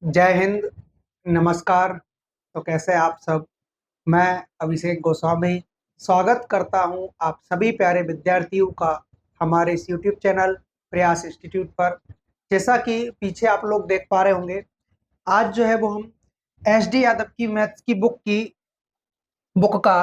जय हिंद। नमस्कार। तो कैसे हैं आप सब। मैं अभिषेक गोस्वामी स्वागत करता हूं आप सभी प्यारे विद्यार्थियों का हमारे इस यूट्यूब चैनल प्रयास इंस्टीट्यूट पर। जैसा कि पीछे आप लोग देख पा रहे होंगे, आज जो है वो हम एस डी यादव की मैथ्स की बुक का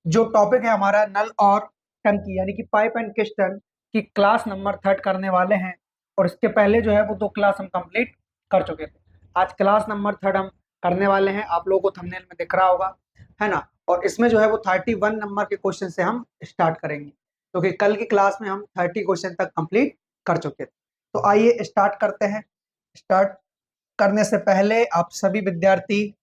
जो टॉपिक है हमारा नल और टंकी यानी कि पाइप एंड किस्टन की क्लास नंबर 3 करने वाले हैं। और इसके पहले जो है वो 2 क्लास हम कंप्लीट कर चुके थे। आज क्लास नंबर 3 हम करने वाले हैं, आप लोगों को थंबनेल में दिख रहा होगा, है ना। और इसमें जो है वो 31 नंबर के क्वेश्चन से हम स्टार्ट करेंगे, क्योंकि कल की क्लास में हम 30 क्वेश्चन तक कंप्लीट कर चुके थे। तो आइए स्टार्ट करते हैं। स्टार्ट करने से पहले आप सभी विद्यार्थी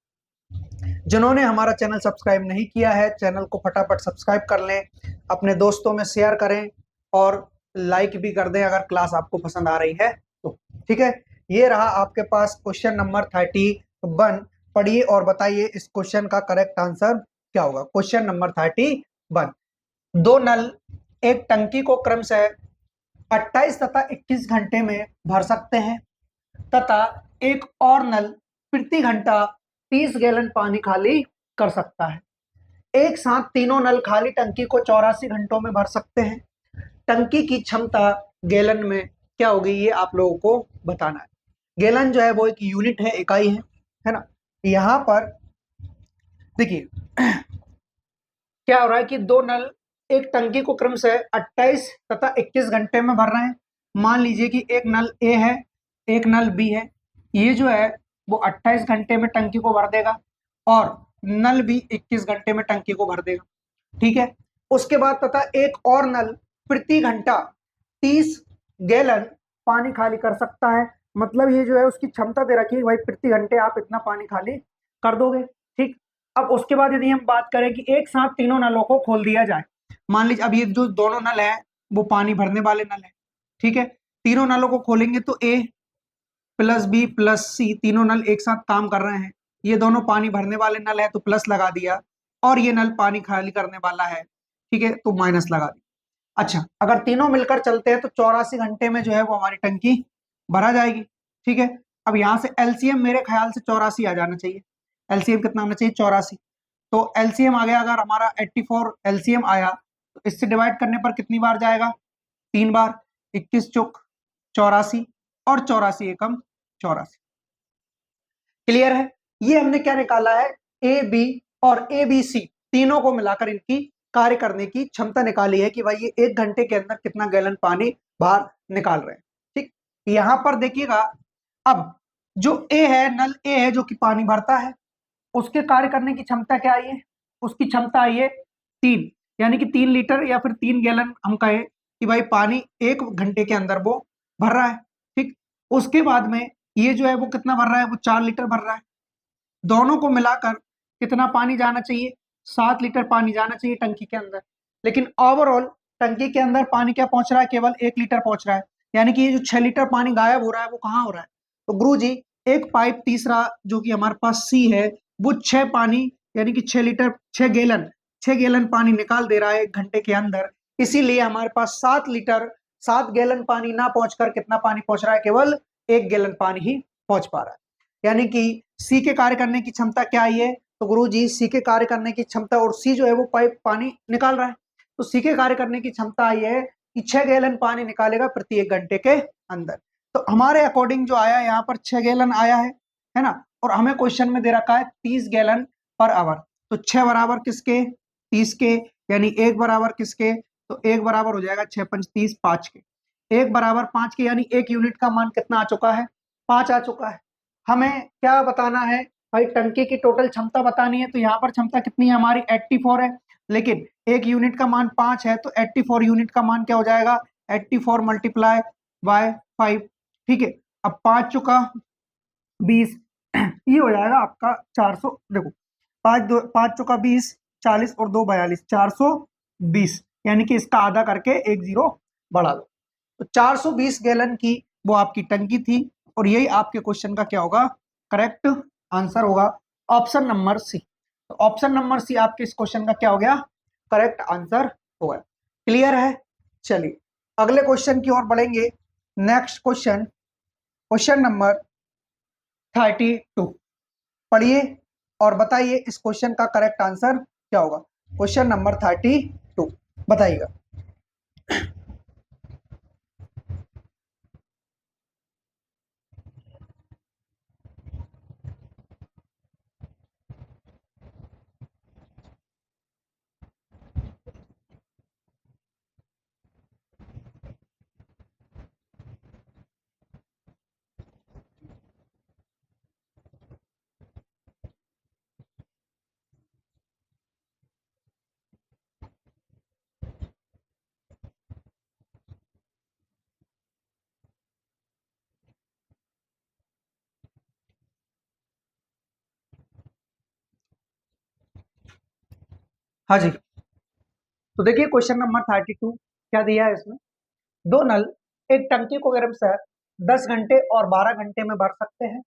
जिन्होंने हमारा चैनल सब्सक्राइब नहीं किया है, चैनल को फटाफट सब्सक्राइब कर लें, अपने दोस्तों में शेयर करें और लाइक भी कर दें अगर क्लास आपको पसंद आ रही है तो। ठीक है, ये रहा आपके पास क्वेश्चन नंबर 31। पढ़िए और बताइए इस क्वेश्चन का करेक्ट आंसर क्या होगा। Question number 31। दो नल एक टंकी को क्रमशः 28 तथा 21 घंटे में भर सकते हैं तथा एक और नल प्रति घंटा 30 गैलन पानी खाली कर सकता है। एक साथ तीनों नल खाली टंकी को 84 घंटों में भर सकते हैं। टंकी की क्षमता गैलन में क्या होगी, ये आप लोगों को बताना है। गैलन जो है वो एक यूनिट है, इकाई है ना। यहाँ पर देखिए क्या हो रहा है कि दो नल एक टंकी को क्रमशः 28 तथा 21 घंटे में भर रहे हैं। मान लीजिए कि एक नल ए है, एक नल बी है। ये जो है वो 28 घंटे में टंकी को भर देगा और नल बी 21 घंटे में टंकी को भर देगा। ठीक है, उसके बाद तथा एक और नल प्रति घंटा 30 गैलन पानी खाली कर सकता है। मतलब ये जो है उसकी क्षमता दे रखी है भाई, प्रति घंटे आप इतना पानी खाली कर दोगे। ठीक, अब उसके बाद यदि हम बात करें कि एक साथ तीनों नलों को खोल दिया जाए, मान लीजिए अब ये जो दोनों नल है वो पानी भरने वाले नल है। ठीक है, तीनों नलों को खोलेंगे तो ए प्लस बी प्लस सी तीनों नल एक साथ काम कर रहे हैं। ये दोनों पानी भरने वाले नल है तो प्लस लगा दिया, और ये नल पानी खाली करने वाला है, ठीक है, तो माइनस लगा दिया। अच्छा, अगर तीनों मिलकर चलते हैं तो 84 घंटे में जो है वो हमारी टंकी भरा जाएगी। ठीक है, अब यहाँ से एलसीएम मेरे ख्याल से 84 आ जाना चाहिए। एलसीएम कितना आना चाहिए, 84। तो एलसीएम आ गया, अगर हमारा 84 एलसीएम आया तो इससे डिवाइड करने पर कितनी बार जाएगा, 3 बार। 21 चौक 84 और 84 एकम 84। क्लियर है। ये हमने क्या निकाला है, ए बी और ए बी सी तीनों को मिलाकर इनकी कार्य करने की क्षमता निकाली है कि भाई ये 1 घंटे के अंदर कितना गैलन पानी बाहर निकाल रहे हैं। ठीक, यहां पर देखिएगा, अब जो ए है, नल ए है जो कि पानी भरता है, उसके कार्य करने की क्षमता क्या आई है, उसकी क्षमता आई है 3, यानी कि 3 लीटर या फिर 3 गैलन हम कहें कि भाई पानी 1 घंटे के अंदर वो भर रहा है। ठीक, उसके बाद में ये जो है वो कितना भर रहा है, वो 4 लीटर भर रहा है। दोनों को मिलाकर कितना पानी जाना चाहिए, 7 लीटर पानी जाना चाहिए टंकी के अंदर। लेकिन ओवरऑल टंकी के अंदर पानी क्या पहुंच रहा है, केवल 1 लीटर पहुंच रहा है। यानी कि ये जो 6 लीटर पानी गायब हो रहा है वो कहाँ हो रहा है, तो गुरु जी एक पाइप तीसरा जो कि हमारे पास सी है, वो 6 पानी यानी कि 6 लीटर 6 गैलन पानी निकाल दे रहा है 1 घंटे के अंदर। इसीलिए हमारे पास 7 लीटर 7 गैलन पानी ना पहुंचकर कितना पानी पहुंच रहा है, केवल 1 गैलन पानी ही पहुंच पा रहा है। यानी कि सी के कार्य करने की क्षमता क्या आई है, तो गुरु जी सी के कार्य करने की क्षमता, और सी जो है वो पाइप पानी निकाल रहा है, तो सी के कार्य करने की क्षमता आई है कि 6 गैलन पानी निकालेगा प्रति 1 घंटे के अंदर। तो हमारे अकॉर्डिंग जो आया यहाँ पर 6 गैलन आया है ना। और हमें क्वेश्चन में दे रखा है 30 गैलन पर आवर। तो 6 बराबर किसके, 30 के, यानी 1 बराबर किसके, तो 1 बराबर हो जाएगा 6 पंच 30 5 के। 1 बराबर 5 के, यानी 1 यूनिट का मान कितना आ चुका है, 5 आ चुका है। हमें क्या बताना है भाई, टंकी की टोटल क्षमता बतानी है। तो यहाँ पर क्षमता कितनी है हमारी, 84 है, लेकिन 1 यूनिट का मान 5 है, तो 84 यूनिट का मान क्या हो जाएगा, 84 मल्टीप्लाई बाय 5। ठीक है, अब 5 चुका 20 ये हो जाएगा आपका 400। देखो 5 चुका 20, 40 और 2 42, 420, यानी कि इसका आधा करके 1 जीरो बढ़ा दो। तो 420 गैलन की वो आपकी टंकी थी, और यही आपके क्वेश्चन का क्या होगा, करेक्ट आंसर होगा, ऑप्शन नंबर सी। तो ऑप्शन नंबर सी आपके इस क्वेश्चन का क्या हो गया, करेक्ट आंसर होगा। क्लियर है। चलिए अगले क्वेश्चन की ओर बढ़ेंगे। Next question, question number 32। पढ़िए और बताइए इस क्वेश्चन का करेक्ट आंसर क्या होगा। क्वेश्चन नंबर 32 बताइएगा। हाँ जी, तो देखिए क्वेश्चन नंबर 32 क्या दिया है इसमें। दो नल एक टंकी को क्रमशः 10 घंटे और 12 घंटे में भर सकते हैं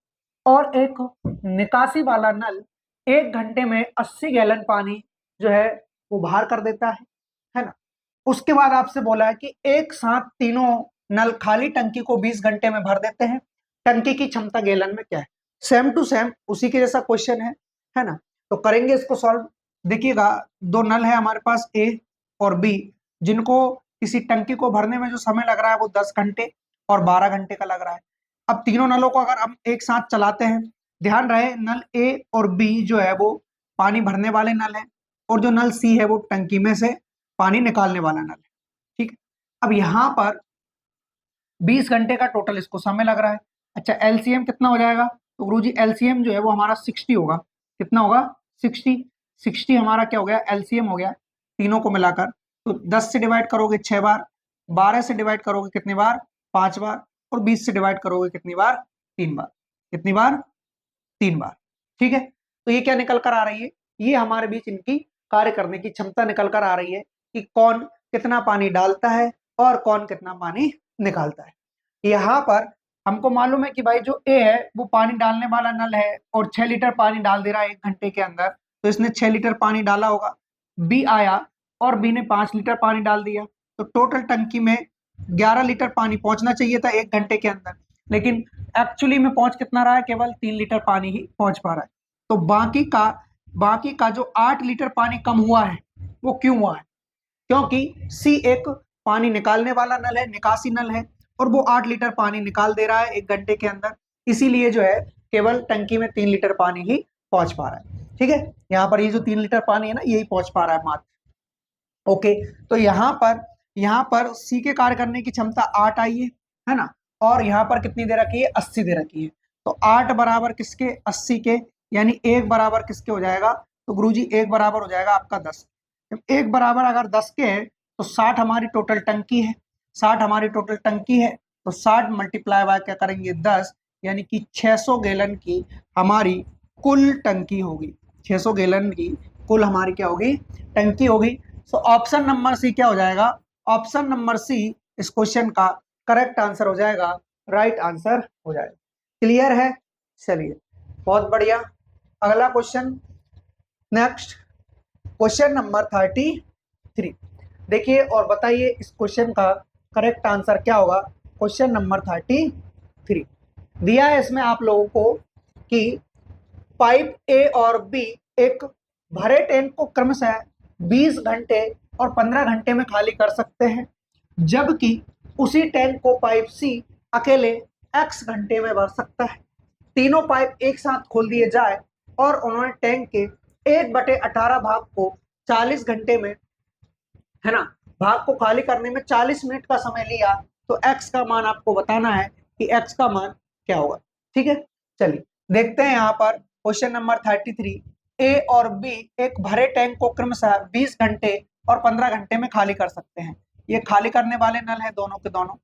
और एक निकासी वाला नल 1 घंटे में 80 गैलन पानी जो है वो बाहर कर देता है ना। उसके बाद आपसे बोला है कि एक साथ तीनों नल खाली टंकी को 20 घंटे में भर देते हैं, टंकी की क्षमता गैलन में क्या है। सेम टू सेम उसी के जैसा क्वेश्चन है ना। तो करेंगे इसको सॉल्व। देखिएगा, दो नल है हमारे पास ए और बी, जिनको किसी टंकी को भरने में जो समय लग रहा है वो 10 घंटे और 12 घंटे का लग रहा है। अब तीनों नलों को अगर हम एक साथ चलाते हैं, ध्यान रहे नल ए और बी जो है वो पानी भरने वाले नल है और जो नल सी है वो टंकी में से पानी निकालने वाला नल है। ठीक है, अब यहाँ पर 20 घंटे का टोटल इसको समय लग रहा है। अच्छा, एलसीएम कितना हो जाएगा, तो गुरुजी एलसीएम जो है वो हमारा 60 होगा। कितना होगा, 60। 60 हमारा क्या हो गया, एलसीएम हो गया तीनों को मिलाकर। तो 10 से डिवाइड करोगे 6 बार, 12 से डिवाइड करोगे कितनी बार, 5 बार, और 20 से डिवाइड करोगे कितनी बार, 3 बार। कितनी बार, 3 बार। ठीक है, तो ये क्या निकल कर आ रही है, ये हमारे बीच इनकी कार्य करने की क्षमता निकल कर आ रही है कि कौन कितना पानी डालता है और कौन कितना पानी निकालता है। यहाँ पर हमको मालूम है कि भाई जो ए है वो पानी डालने वाला नल है और 6 लीटर पानी डाल दे रहा है 1 घंटे के अंदर, तो इसने 6 लीटर पानी डाला होगा। बी आया और बी ने 5 लीटर पानी डाल दिया, तो टोटल टंकी में 11 लीटर पानी पहुंचना चाहिए था 1 घंटे के अंदर, लेकिन एक्चुअली में पहुंच कितना रहा है, केवल 3 लीटर पानी ही पहुंच पा रहा है। तो बाकी का जो 8 लीटर पानी कम हुआ है वो क्यों हुआ है, क्योंकि सी एक पानी निकालने वाला नल है, निकासी नल है, और वो 8 लीटर पानी निकाल दे रहा है 1 घंटे के अंदर, इसीलिए जो है केवल टंकी में 3 लीटर पानी ही पहुंच पा रहा है। ठीक है, यहाँ पर ये जो 3 लीटर पानी है ना यही पहुंच पा रहा है मात्र। ओके, तो यहाँ पर सी के कार्य करने की क्षमता 8 आई है ना, और यहाँ पर कितनी दे रखी है, 80 दे रखी है। तो 8 बराबर किसके, 80 के, यानी 1 बराबर किसके हो जाएगा, तो गुरुजी 1 बराबर हो जाएगा आपका 10। जब 1 बराबर अगर 10 के है तो 60 हमारी टोटल टंकी है, 60 हमारी टोटल टंकी है, तो 60 मल्टीप्लाई बाय क्या करेंगे 10, यानी कि 600 गैलन की हमारी कुल टंकी होगी। 600 गैलन की कुल हमारी क्या होगी, टंकी होगी। सो ऑप्शन नंबर सी क्या हो जाएगा, ऑप्शन नंबर सी इस क्वेश्चन का करेक्ट आंसर हो जाएगा, राइट आंसर हो जाएगा। क्लियर है, चलिए बहुत बढ़िया। अगला क्वेश्चन, नेक्स्ट क्वेश्चन नंबर 33। देखिए और बताइए इस क्वेश्चन का करेक्ट आंसर क्या होगा। क्वेश्चन नंबर 33 दिया है इसमें आप लोगों को कि पाइप ए और बी एक भरे टैंक को क्रमशः 20 घंटे और 15 घंटे में खाली कर सकते हैं, जबकि उसी टैंक को पाइप सी अकेले x घंटे में भर सकता है। तीनों पाइप एक साथ खोल दिए जाए और उन्होंने टैंक के 1/18 भाग को 40 घंटे में, है ना, भाग को खाली करने में 40 मिनट का समय लिया, तो x का मान आपको बताना है कि x का मान क्या होगा। ठीक है, चलिए देखते हैं यहाँ पर क्वेश्चन नंबर 33। ए और बी एक भरे टैंक को क्रमशः 20 घंटे और 15 घंटे में खाली कर सकते हैं। ये खाली करने वाले नल है दोनों के दोनों,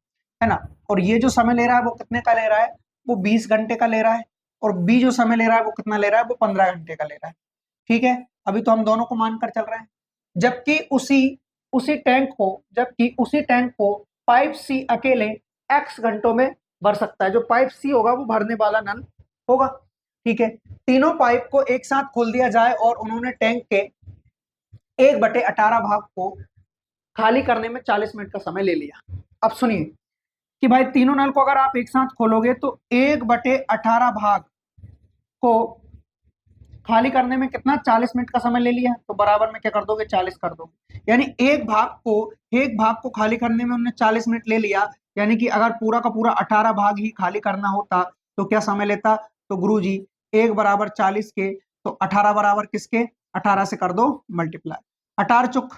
है ना, और ये जो समय ले रहा है वो कितने का ले रहा है, वो 20 घंटे का ले रहा है, और बी जो समय ले रहा है वो कितना ले रहा है, वो 15 घंटे का ले रहा है। ठीक है, अभी तो हम दोनों को मान कर चल रहे हैं, जबकि उसी जबकि उसी टैंक को पाइप सी अकेले x घंटों में भर सकता है। जो पाइप सी होगा वो भरने वाला नल होगा। ठीक है, तीनों पाइप को एक साथ खोल दिया जाए और उन्होंने टैंक के 1/18 भाग को खाली करने में 40 मिनट का समय ले लिया। अब सुनिए कि भाई तीनों नल को अगर आप एक साथ खोलोगे तो 1/18 भाग को खाली करने में कितना 40 मिनट का समय ले लिया, तो बराबर में क्या कर दोगे 40 कर दोगे। यानी एक भाग को खाली करने में उन्होंने 40 मिनट ले लिया। यानी कि अगर पूरा का पूरा 18 भाग ही खाली करना होता तो क्या समय लेता, तो गुरुजी 1 बराबर 40 के, तो 18 बराबर किसके, 18 से कर दो मल्टीप्लाई, 18 चुक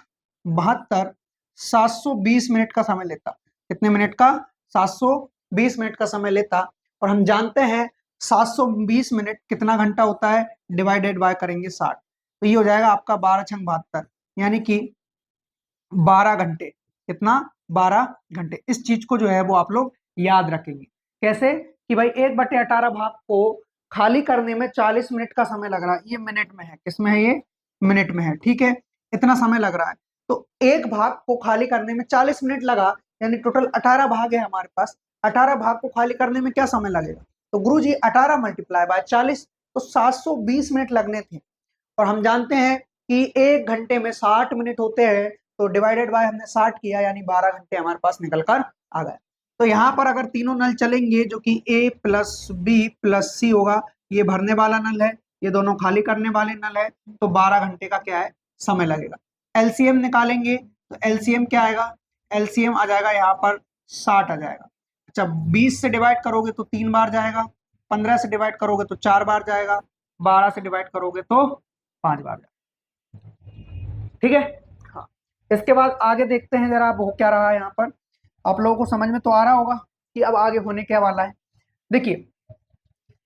72, 720 मिनट का समय लेता। कितने मिनट का, 720 मिनट का समय लेता। और हम जानते हैं 720 मिनट कितना घंटा होता है, डिवाइडेड बाय करेंगे 60, तो ये हो जाएगा आपका 12 छंग 72, यानी कि 12 घंटे। कितना, 12 घंटे। इस चीज को जो है वो आप लोग याद रखेंगे। कैसे कि भाई 1/18 भाग को खाली करने में 40 मिनट का समय लग रहा है, ये मिनट में है, किसमें है, ये मिनट में है, ठीक है, इतना समय लग रहा है। तो एक भाग को खाली करने में 40 मिनट लगा, यानी टोटल 18 भाग है हमारे पास, 18 भाग को खाली करने में क्या समय लगेगा, तो गुरुजी 18 मल्टीप्लाई बाय 40, तो 720 मिनट लगने थे। और हम जानते हैं कि एक घंटे में 60 मिनट होते हैं, तो डिवाइडेड बाय हमने 60 किया, यानी 12 घंटे हमारे पास निकल कर आ गए। तो यहाँ पर अगर तीनों नल चलेंगे, जो कि A प्लस बी प्लस सी होगा, ये भरने वाला नल है, ये दोनों खाली करने वाले नल है, तो 12 घंटे का क्या है, समय लगेगा। एलसीएम निकालेंगे, तो एलसीएम क्या आएगा, एलसीएम आ जाएगा यहाँ पर 60 आ जाएगा। अच्छा, 20 से डिवाइड करोगे तो 3 बार जाएगा, 15 से डिवाइड करोगे तो 4 बार जाएगा, 12 से डिवाइड करोगे तो 5 बार जाएगा, ठीक है। हाँ, इसके बाद आगे देखते हैं जरा, अब हो क्या रहा है यहाँ पर, आप लोगों को समझ में तो आ रहा होगा कि अब आगे होने क्या वाला है। देखिए,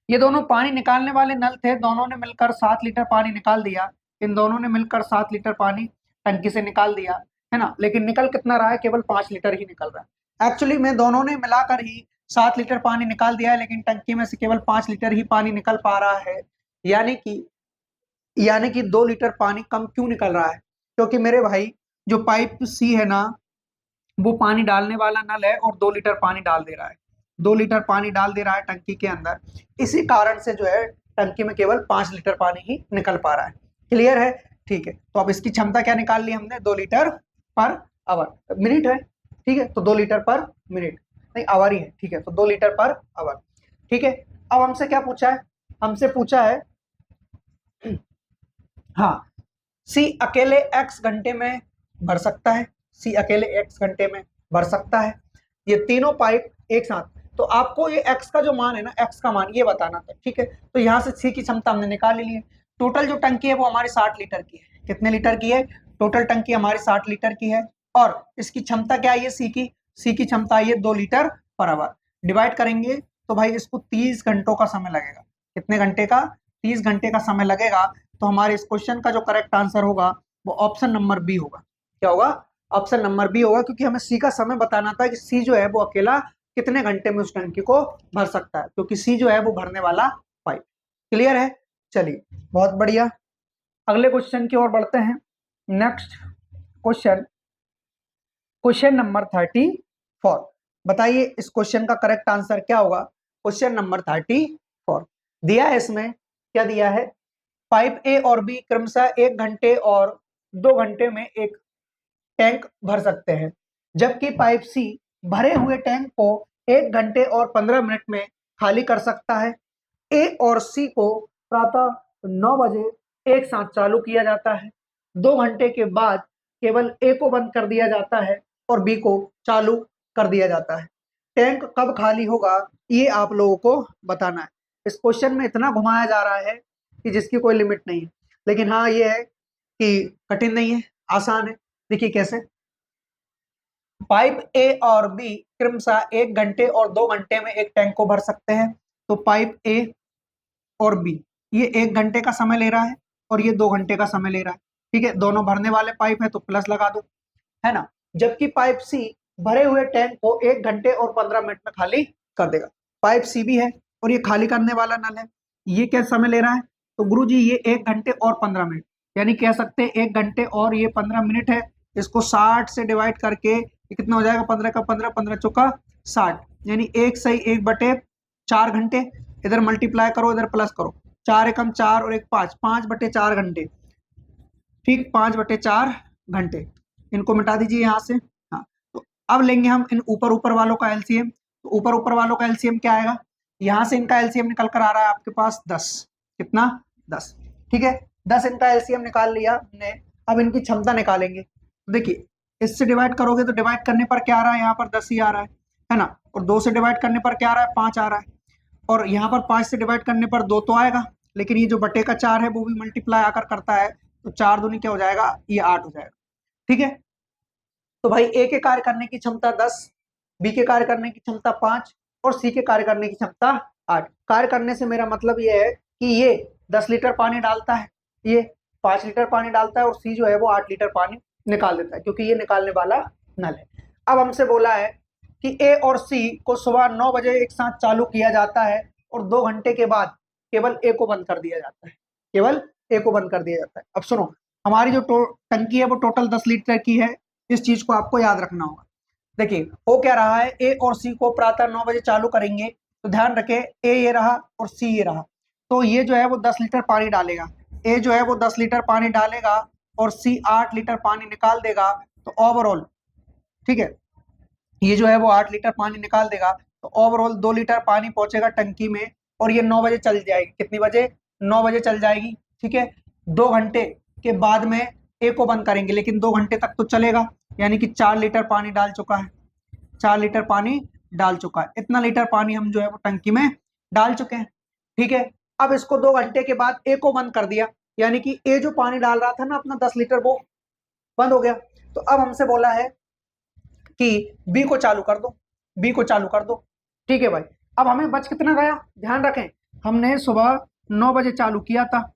ये दोनों पानी निकालने वाले नल थे, दोनों ने मिलकर 7 लीटर पानी निकाल दिया, इन दोनों ने मिलकर 7 लीटर पानी टंकी से निकाल दिया, है ना, लेकिन निकल कितना रहा है, केवल 5 लीटर ही निकल रहा है। एक्चुअली में दोनों ने मिलाकर ही 7 लीटर पानी निकाल दिया है, लेकिन टंकी में से केवल 5 लीटर ही पानी निकल पा रहा है। यानी कि 2 लीटर पानी कम क्यों निकल रहा है, क्योंकि मेरे भाई जो पाइप सी है ना, वो पानी डालने वाला नल है और 2 लीटर पानी डाल दे रहा है, 2 लीटर पानी डाल दे रहा है टंकी के अंदर। इसी कारण से जो है टंकी में केवल 5 लीटर पानी ही निकल पा रहा है। क्लियर है, ठीक है। तो अब इसकी क्षमता क्या निकाल ली हमने, 2 लीटर पर आवर, मिनट है, ठीक है, तो 2 लीटर पर मिनट, नहीं आवर ही है, ठीक है, तो 2 लीटर पर आवर, ठीक है। अब हमसे क्या पूछा है, हमसे पूछा है, हाँ, सी अकेले x घंटे में भर सकता है, सी अकेले x घंटे में भर सकता है, ये तीनों पाइप एक साथ। तो आपको ये x का जो मान है ना, x का मान ये बताना था, ठीक है। तो यहाँ से सी की क्षमता हमने निकाल ली है। टोटल जो टंकी है वो हमारी 60 लीटर की है। कितने लीटर की है, टोटल टंकी हमारी 60 लीटर की है। और इसकी क्षमता क्या है, सी की क्षमता है 2 लीटर पर आवर। डिवाइड करेंगे तो भाई इसको 30 घंटों का समय लगेगा। कितने घंटे का, 30 घंटे का समय लगेगा। तो हमारे इस क्वेश्चन का जो करेक्ट आंसर होगा वो ऑप्शन नंबर बी होगा। क्या होगा, ऑप्शन नंबर बी होगा, क्योंकि हमें सी का समय बताना था कि सी जो है वो अकेला कितने घंटे में उस टंकी को भर सकता है, क्योंकि सी जो है वो भरने वाला पाइप। क्लियर है, चलिए बहुत बढ़िया। अगले क्वेश्चन की ओर बढ़ते हैं। Next question, question number 34। बताइए इस क्वेश्चन का करेक्ट आंसर क्या होगा। क्वेश्चन नंबर 34 दिया है, इसमें क्या दिया है, पाइप ए और बी क्रमशः 1 घंटे और 2 घंटे में एक टैंक भर सकते हैं, जबकि पाइप सी भरे हुए टैंक को 1 घंटे और 15 मिनट में खाली कर सकता है। ए और सी को प्रातः 9 बजे एक साथ चालू किया जाता है, 2 घंटे के बाद केवल ए को बंद कर दिया जाता है और बी को चालू कर दिया जाता है। टैंक कब खाली होगा, ये आप लोगों को बताना है। इस क्वेश्चन में इतना घुमाया जा रहा है कि जिसकी कोई लिमिट नहीं है, लेकिन हाँ ये है कि कठिन नहीं है, आसान है। देखिए कैसे, पाइप ए और बी क्रमशः 1 घंटे और 2 घंटे में एक टैंक को भर सकते हैं। तो पाइप ए और बी ये 1 घंटे का समय ले रहा है और ये 2 घंटे का समय ले रहा है, ठीक है, दोनों भरने वाले पाइप है तो प्लस लगा दो, है ना। जबकि पाइप सी भरे हुए टैंक को 1 घंटे और 15 मिनट में खाली कर देगा। पाइप सी भी है और ये खाली करने वाला नल है, ये क्या समय ले रहा है, तो गुरु जी ये 1 घंटे और 15 मिनट, यानी कह सकते हैं 1 घंटे और ये 15 मिनट है। इसको 60 से डिवाइड करके ये कितना हो जाएगा, 15 का 15, 15 चौका 60, यानी 1/1/4 घंटे। इधर मल्टीप्लाई करो, इधर प्लस करो, 4 एकम 4 और 1 5, 5/4 घंटे, ठीक, 5/4 घंटे। इनको मिटा दीजिए यहाँ से। हाँ, तो अब लेंगे हम इन ऊपर ऊपर वालों का एलसीएम। तो ऊपर ऊपर वालों का एलसीएम क्या आएगा, यहाँ से इनका एलसीएम निकल कर आ रहा है आपके पास 10, कितना 10। ठीक है, 10 इनका एलसीएम निकाल लिया हमने। अब इनकी क्षमता निकालेंगे। देखिए इससे डिवाइड करोगे तो डिवाइड करने पर क्या आ रहा है, यहाँ पर 10 ही आ रहा है ना। और 2 से डिवाइड करने पर क्या आ रहा है, 5 आ रहा है। और यहाँ पर 5 से डिवाइड करने पर 2 तो आएगा, लेकिन ये जो बटे का 4 है वो भी मल्टीप्लाई आकर करता है, तो 4 दूनी क्या हो जाएगा, ये 8 हो जाएगा। ठीक है, तो भाई ए के कार्य करने की क्षमता 10, बी के कार्य करने की क्षमता 5 और सी के कार्य करने की क्षमता 8। कार्य करने से मेरा मतलब ये है कि ये 10 लीटर पानी डालता है, ये 5 लीटर पानी डालता है, और सी जो है वो 8 लीटर पानी निकाल देता है, क्योंकि ये निकालने वाला नल है। अब हमसे बोला है कि ए और सी को सुबह 9 बजे एक साथ चालू किया जाता है और 2 घंटे के बाद केवल ए को बंद कर दिया जाता है, केवल ए को बंद कर दिया जाता है। अब सुनो, हमारी जो टंकी है वो टोटल 10 लीटर की है, इस चीज को आपको याद रखना होगा। देखिए हो क्या रहा है, ए और सी को प्रातः 9 बजे चालू करेंगे, तो ध्यान रखें ए ये रहा और सी ये रहा, तो ये जो है वो 10 लीटर पानी डालेगा, ए जो है वो 10 लीटर पानी डालेगा और सी 8 लीटर पानी निकाल देगा। तो ओवरऑल, ठीक है, ये जो है वो 8 लीटर पानी निकाल देगा, तो ओवरऑल 2 लीटर पानी पहुंचेगा टंकी में, और ये 9 बजे चल जाएगी। कितनी बजे, 9 बजे चल जाएगी। ठीक है, 2 घंटे के बाद में ए को बंद करेंगे, लेकिन 2 घंटे तक तो चलेगा, यानी कि 4 लीटर पानी डाल चुका है, 4 लीटर पानी डाल चुका है। इतना लीटर पानी हम जो है वो टंकी में डाल चुके हैं। ठीक है, अब इसको 2 घंटे के बाद ए को बंद कर दिया, यानी कि ए जो पानी डाल रहा था ना अपना 10 लीटर, वो बंद हो गया। तो अब हमसे बोला है कि बी को चालू कर दो, बी को चालू कर दो। ठीक है भाई, अब हमें बच कितना गया, ध्यान रखें, हमने सुबह 9 बजे चालू किया था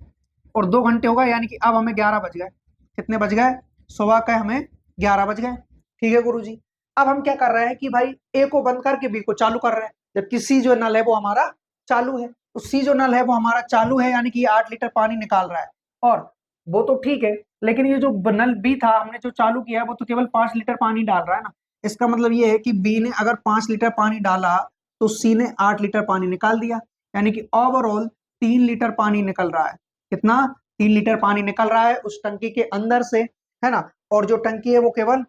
और 2 घंटे हो गए, यानी कि अब हमें 11 बज गए। कितने बज गए, सुबह के हमें 11 बज गए। ठीक है गुरुजी, अब हम क्या कर रहे हैं कि भाई ए को बंद करके बी को चालू कर रहे हैं, जबकि सी जो नल है वो हमारा चालू है। तो सी जो नल है वो हमारा चालू है, यानी कि 8 लीटर पानी निकाल रहा है, और वो तो ठीक है, लेकिन ये जो नल बी था हमने जो चालू किया है वो तो केवल 5 लीटर पानी डाल रहा है ना। इसका मतलब ये है कि बी ने अगर 5 लीटर पानी डाला तो सी ने 8 लीटर पानी निकाल दिया, यानी कि ओवरऑल 3 लीटर पानी निकल रहा है। कितना, 3 लीटर पानी निकल रहा है उस टंकी के अंदर से, है ना। और जो टंकी है वो केवल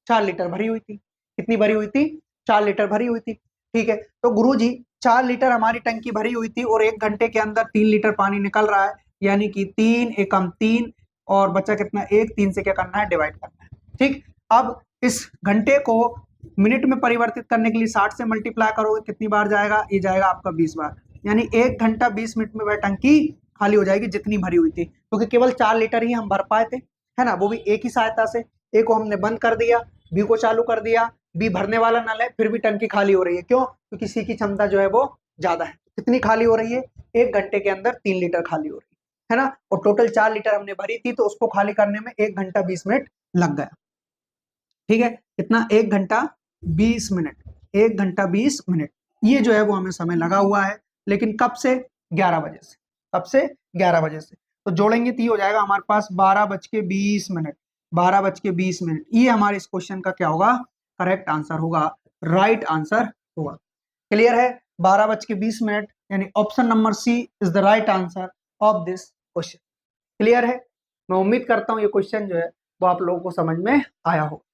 4 लीटर भरी हुई थी। कितनी भरी हुई थी, 4 लीटर भरी हुई थी। ठीक है, तो गुरुजी 4 लीटर हमारी टंकी भरी हुई थी और 1 घंटे के अंदर 3 लीटर पानी निकल रहा है, यानी कि 3 एकम 3, और बचा कितना, 1, 3 से क्या करना है, डिवाइड करना है। ठीक, अब इस घंटे को मिनट में परिवर्तित करने के लिए 60 से मल्टीप्लाई करोगे, कितनी बार जाएगा, ये जाएगा आपका 20 बार, यानी 1 घंटा 20 मिनट में वह टंकी खाली हो जाएगी जितनी भरी हुई थी, क्योंकि केवल 4 लीटर ही हम भर पाए थे, है ना, वो भी एक ही सहायता से। ए को हमने बंद कर दिया, बी को चालू कर दिया, बी भरने वाला नल है, फिर भी टंकी खाली हो रही है, क्यों, क्योंकि सी की क्षमता जो है वो ज्यादा है। कितनी खाली हो रही है, 1 घंटे के अंदर 3 लीटर खाली हो रही है ना, और टोटल 4 लीटर हमने भरी थी, तो उसको खाली करने में 1 घंटा 20 मिनट लग गया। ठीक है, कितना, 1 घंटा 20 मिनट, 1 घंटा 20 मिनट, ये जो है वो हमें समय लगा हुआ है, लेकिन कब से, 11 बजे से, कब से, 11 बजे से। तो जोड़ेंगे तो ये हो जाएगा हमारे पास 12:20, 12:20, ये हमारे इस क्वेश्चन का क्या होगा, करेक्ट आंसर होगा, राइट आंसर होगा। क्लियर है, 12:20, यानी option number C is the right answer of this question. Clear है, मैं उम्मीद करता हूँ ये क्वेश्चन जो है वो आप लोगों को समझ में आया हो।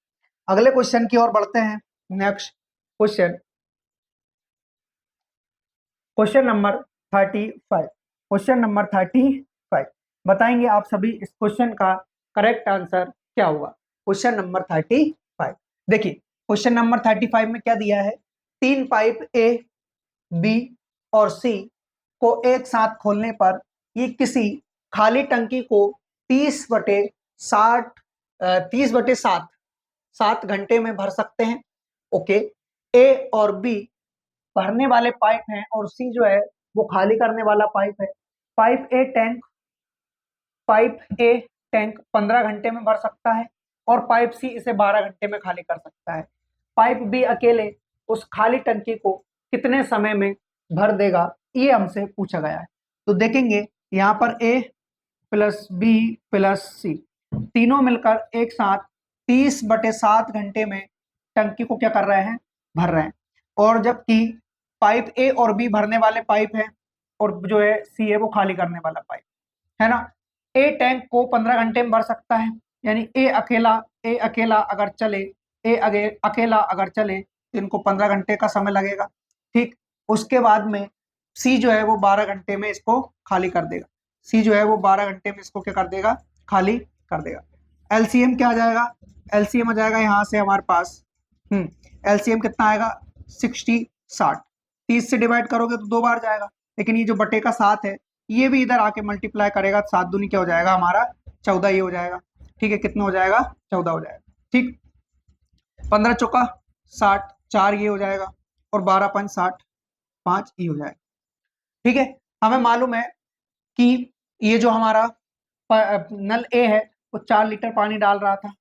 अगले क्वेश्चन की ओर बढ़ते हैं। Next question, question number 35, question number 35 बताएंगे आप सभी इस क्वेश्चन का करेक्ट आंसर क्या होगा। क्वेश्चन नंबर 35, देखिए क्वेश्चन नंबर 35 में क्या दिया है, 3 पाइप ए, बी और सी को एक साथ खोलने पर ये किसी खाली टंकी को 30/60 30/7 7 घंटे में भर सकते हैं। ओके, ए और बी भरने वाले पाइप हैं और सी जो है वो खाली करने वाला पाइप है। पाइप ए टैंक 15 घंटे में भर सकता है और पाइप सी इसे 12 घंटे में खाली कर सकता है। पाइप बी अकेले उस खाली टंकी को कितने समय में भर देगा, ये हमसे पूछा गया है। तो देखेंगे यहाँ पर ए प्लस बी प्लस सी तीनों मिलकर एक साथ 30/7 घंटे में टंकी को क्या कर रहे हैं, भर रहे हैं। और जबकि पाइप ए और बी भरने वाले पाइप है और जो है सी है वो खाली करने वाला पाइप है ना। ए टैंक को 15 घंटे में भर सकता है, यानी ए अकेला अगर चले तो इनको 15 घंटे का समय लगेगा। ठीक, उसके बाद में सी जो है वो 12 घंटे में इसको खाली कर देगा। सी जो है वो 12 घंटे में इसको क्या कर देगा, खाली कर देगा। एलसीएम क्या आ जाएगा, एलसीएम आ जाएगा यहाँ से हमारे पास, एलसीएम कितना आएगा 60 60। 30 से डिवाइड करोगे तो 2 बार जाएगा, लेकिन ये जो बटे का 7 है ये भी इधर आके मल्टीप्लाई करेगा, 7 दूनी क्या हो जाएगा हमारा 14 ये हो जाएगा। ठीक है, कितना हो जाएगा 14 हो जाएगा। ठीक, 15 चौका 60, 4 ये हो जाएगा, और 12 5 60, 5 ये हो जाएगा। ठीक है, हमें मालूम है कि ये जो हमारा नल ए है वो 4 लीटर पानी डाल रहा था,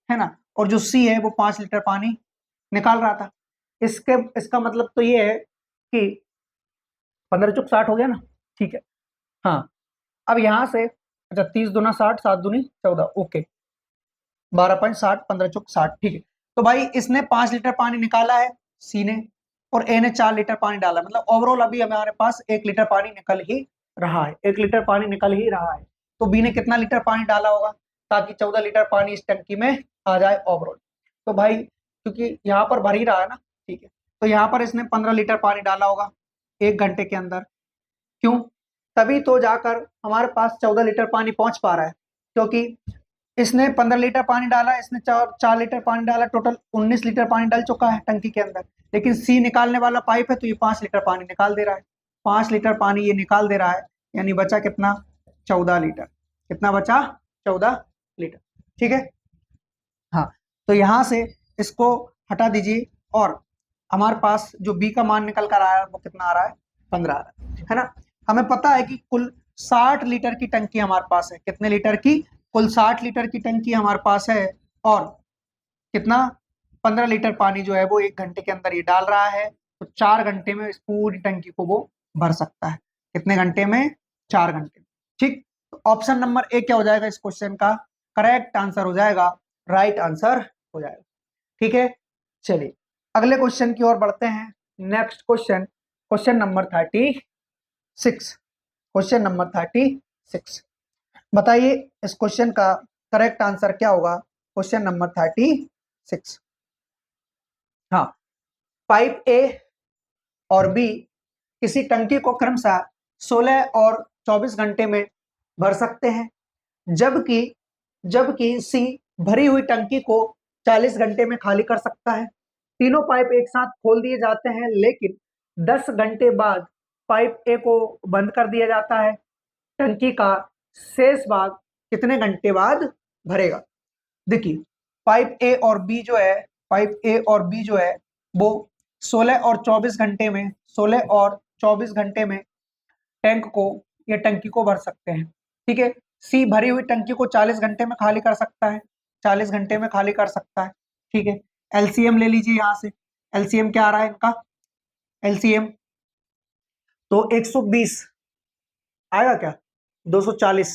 है ना, और जो सी है वो 5 लीटर पानी निकाल रहा था। इसका मतलब तो ये है कि 15 चौक 60 हो गया ना। ठीक है, हाँ, अब यहां से अच्छा 30 दूना 60, 7 दूनी 14, ओके, 12.60, 15 चौक 60। ठीक है, तो भाई इसने 5 लीटर पानी निकाला है सी ने, और ए ने 4 लीटर पानी डाला, मतलब ओवरऑल अभी हमारे पास 1 लीटर पानी निकल ही रहा है, 1 लीटर पानी निकल ही रहा है। तो बी ने कितना लीटर पानी डाला होगा ताकि 14 लीटर पानी इस टंकी में आ जाए ओवरऑल। तो भाई क्योंकि यहाँ पर भर ही रहा है ना, ठीक है, तो यहाँ पर इसने 15 लीटर पानी डाला होगा 1 घंटे के अंदर। क्यों, तभी तो जाकर हमारे पास 14 लीटर पानी पहुंच पा रहा है, क्योंकि इसने 15 लीटर पानी डाला, इसने 4 लीटर पानी डाला, टोटल 19 लीटर पानी डल चुका है टंकी के अंदर। लेकिन सी निकालने वाला पाइप है तो ये 5 लीटर पानी निकाल दे रहा है, 5 लीटर पानी ये निकाल दे रहा है, यानी बचा कितना 14 लीटर। कितना बचा 14 लीटर। ठीक है, हाँ, तो यहां से इसको हटा दीजिए, और हमारे पास जो बी का मान निकल कर आया है वो कितना आ रहा है 15 आ रहा है ना। हमें पता है कि कुल 60 लीटर की टंकी हमारे पास है, कितने लीटर की, कुल 60 लीटर की टंकी हमारे पास है, और कितना 15 लीटर पानी जो है वो 1 घंटे के अंदर ये डाल रहा है, तो 4 घंटे में इस पूरी टंकी को वो भर सकता है। कितने घंटे में, 4 घंटे में। ठीक, तो ऑप्शन नंबर ए क्या हो जाएगा इस क्वेश्चन का करेक्ट आंसर हो जाएगा, राइट आंसर हो जाएगा। ठीक है, चलिए अगले क्वेश्चन की ओर बढ़ते हैं। Next question, question number 36। Question number 36, बताइए इस क्वेश्चन का करेक्ट आंसर क्या होगा। क्वेश्चन नंबर 36, हाँ, पाइप ए और बी किसी टंकी को क्रमशः 16 और 24 घंटे में भर सकते हैं, जबकि जबकि सी भरी हुई टंकी को 40 घंटे में खाली कर सकता है। तीनों पाइप एक साथ खोल दिए जाते हैं, लेकिन 10 घंटे बाद पाइप ए को बंद कर दिया जाता है। टंकी का शेष भाग कितने घंटे बाद भरेगा। देखिए, पाइप ए और बी जो है, पाइप ए और बी जो है वो 16 और 24 घंटे में, 16 और 24 घंटे में टैंक को या टंकी को भर सकते हैं। ठीक है, सी भरी हुई टंकी को 40 घंटे में खाली कर सकता है, 40 घंटे में खाली कर सकता है। ठीक है, एलसीएम ले लीजिए यहाँ से, एलसीएम क्या आ रहा है इनका, एलसीएम तो 120 आएगा क्या, 240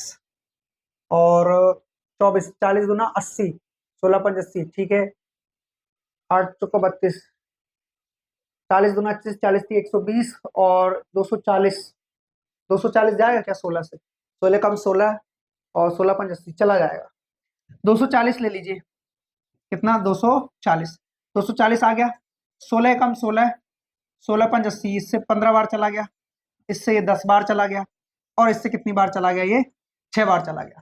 और 24, 40 गुना 80, 16 5 80, ठीक है, 8 चौका 32, 40 गुना 25, 40 थी 120 और 240, 240 जाएगा क्या 16 से, 16 कम 16 और 16 5 80 चला जाएगा, 240 ले लीजिए, कितना 240, 240 आ गया, 16 कम 16, 16 5 80, इससे 15 बार चला गया, इससे ये 10 बार चला गया, और इससे कितनी बार चला गया, ये 6 बार चला गया।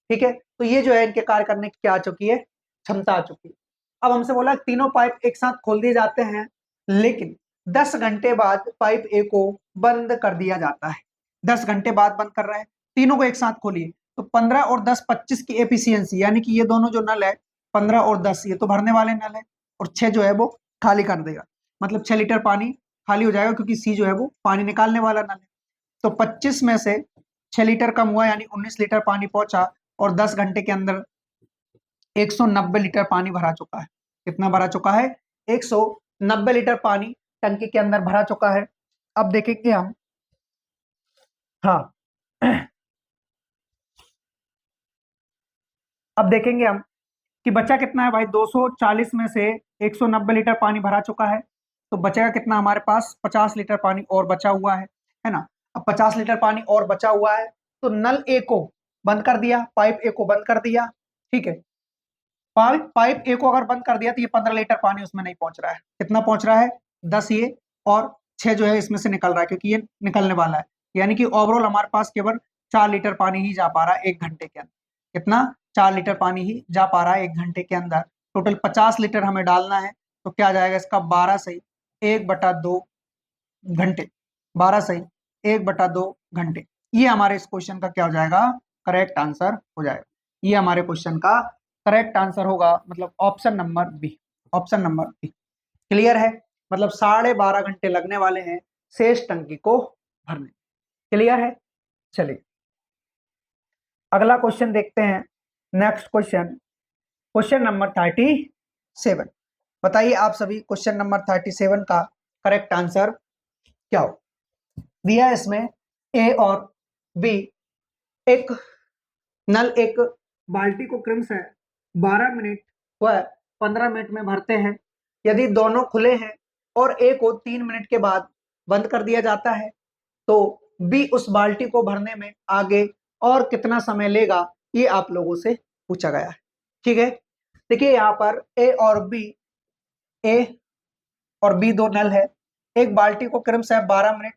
ठीक है, तो ये जो है इनके कार्य करने की क्या आ चुकी है, क्षमता आ चुकी है। अब हमसे बोला तीनों पाइप एक साथ खोल दिए जाते हैं, लेकिन 10 घंटे बाद पाइप ए को बंद कर दिया जाता है। 10 घंटे बाद बंद कर रहे हैं, तीनों को एक साथ खोलिए, तो 15 और 10 25 की एफिशिएंसी, यानी कि ये दोनों जो नल है 15 और 10 ये तो भरने वाले नल है, और 6 जो है वो खाली कर देगा, मतलब 6 लीटर पानी खाली हो जाएगा, क्योंकि सी जो है वो पानी निकालने वाला नल है। तो 25 में से 6 लीटर कम हुआ, यानी 19 लीटर पानी पहुंचा, और 10 घंटे के अंदर 190 लीटर पानी भरा चुका है। कितना भरा चुका है, 190 लीटर पानी टंकी के अंदर भरा चुका है। अब देखेंगे हम, हाँ, अब देखेंगे हम कि बचा कितना है भाई, 240 में से 190 लीटर पानी भरा चुका है, तो बचेगा कितना हमारे पास, 50 लीटर पानी और बचा हुआ है ना। अब 50 लीटर पानी और बचा हुआ है, तो नल ए को बंद कर दिया, पाइप ए को बंद कर दिया। ठीक है, पाइप ए को अगर बंद कर दिया तो ये 15 लीटर पानी उसमें नहीं पहुंच रहा है, कितना पहुंच रहा है 10 ये और 6 जो है इसमें से निकल रहा है क्योंकि ये निकलने वाला है, यानी कि ओवरऑल हमारे पास केवल 4 लीटर पानी ही जा पा रहा है 1 घंटे के अंदर। कितना? 4 लीटर पानी ही जा पा रहा है 1 घंटे के अंदर। टोटल 50 लीटर हमें डालना है, तो क्या आ जाएगा इसका 12 सही 1/2 घंटे। 12 सही 1/2 घंटे। ये हमारे इस क्वेश्चन का क्या हो जाएगा? करेक्ट आंसर हो जाएगा। ये हमारे क्वेश्चन का करेक्ट आंसर होगा, मतलब option number B. Option number B clear है, मतलब 12.5 घंटे लगने वाले हैं शेष टंकी को भरने। क्लियर है। चलिए अगला क्वेश्चन देखते हैं। Next question, question number 37। बताइए आप सभी क्वेश्चन नंबर 37 का करेक्ट आंसर क्या हो? दिया इसमें ए और बी एक एक बाल्टी को क्रमशः 12 मिनट व 15 मिनट में भरते हैं। यदि दोनों खुले हैं और ए को 3 मिनट के बाद बंद कर दिया जाता है, तो बी उस बाल्टी को भरने में आगे और कितना समय लेगा, ये आप लोगों से पूछा गया है। ठीक है, देखिए यहाँ पर ए और बी दो नल है। एक बाल्टी को क्रमशः 12 मिनट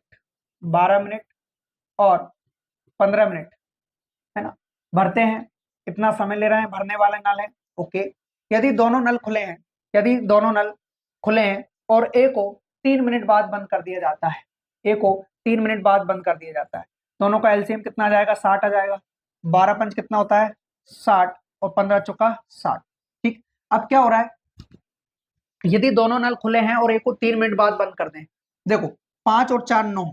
और 15 मिनट है ना भरते हैं। कितना समय ले रहे हैं भरने वाले नल है। ओके, यदि दोनों नल खुले हैं और ए को 3 मिनट बाद बंद कर दिया जाता है, दोनों का एलसीएम कितना आ जाएगा? 60 आ जाएगा। 12 पंच कितना होता है? 60 और 15 चौका 60। ठीक, अब क्या हो रहा है, यदि दोनों नल खुले हैं और ए को 3 मिनट बाद बंद कर दें, देखो 5 और 4 9,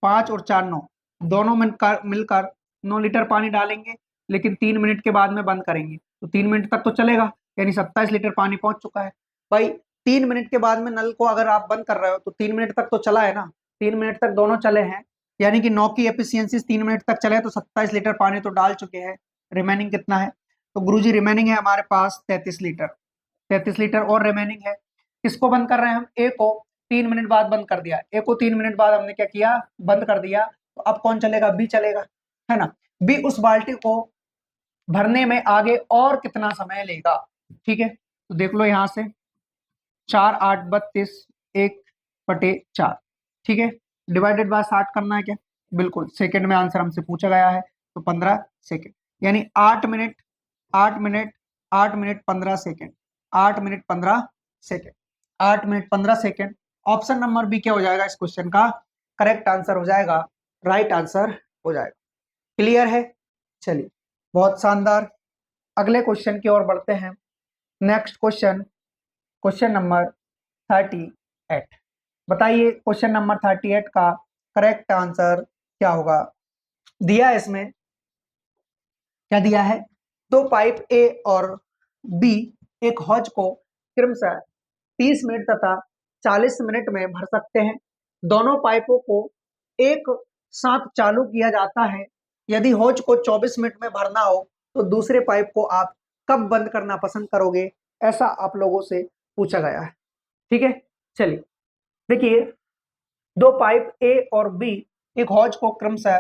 5 और 4 9, दोनों मिलकर 9 लीटर पानी डालेंगे, लेकिन 3 मिनट के बाद में बंद करेंगे तो 3 मिनट तक तो चलेगा, यानी 27 लीटर पानी पहुंच चुका है। भाई 3 मिनट के बाद में नल को अगर आप बंद कर रहे हो तो 3 मिनट तक तो चला है ना, 3 मिनट तक दोनों चले हैं, यानी कि 9 की एफिशिएंसी 3 मिनट तक चले तो 27 लीटर पानी तो डाल चुके हैं। रिमेनिंग कितना है? तो गुरुजी रिमेनिंग है हमारे पास 33 लीटर। 33 लीटर और रिमेनिंग है। किसको बंद कर रहे हैं हम? ए को 3 मिनट बाद बंद कर दिया। ए को 3 मिनट बाद हमने क्या किया? बंद कर दिया। तो अब कौन चलेगा? बी चलेगा, है ना। बी उस बाल्टी को भरने में आगे और कितना समय लेगा? ठीक है, तो देख लो यहां से 4 8 32 1/4। ठीक है, डिवाइडेड बाय 60 करना है क्या? बिल्कुल, सेकंड में आंसर हमसे पूछा गया है तो 15 सेकंड, यानी 8 minute 8 minute 8 minute 15 second 8 minute 15 second 8 minute 15 second. Option number B क्या हो जाएगा इस क्वेश्चन का? करेक्ट आंसर हो जाएगा, राइट आंसर हो जाएगा। क्लियर है। चलिए बहुत शानदार, अगले क्वेश्चन की ओर बढ़ते हैं। Next question, question number 38। बताइए क्वेश्चन नंबर 38 का करेक्ट आंसर क्या होगा? दिया इसमें क्या दिया है? दो पाइप ए और बी एक हौज को क्रमशः 30 मिनट तथा 40 मिनट में भर सकते हैं। दोनों पाइपों को एक साथ चालू किया जाता है। यदि हौज को 24 मिनट में भरना हो तो दूसरे पाइप को आप कब बंद करना पसंद करोगे? ऐसा आप लोगों से पूछा गया है। ठीक है, चलिए देखिए, दो पाइप ए और बी एक हौज को क्रमशः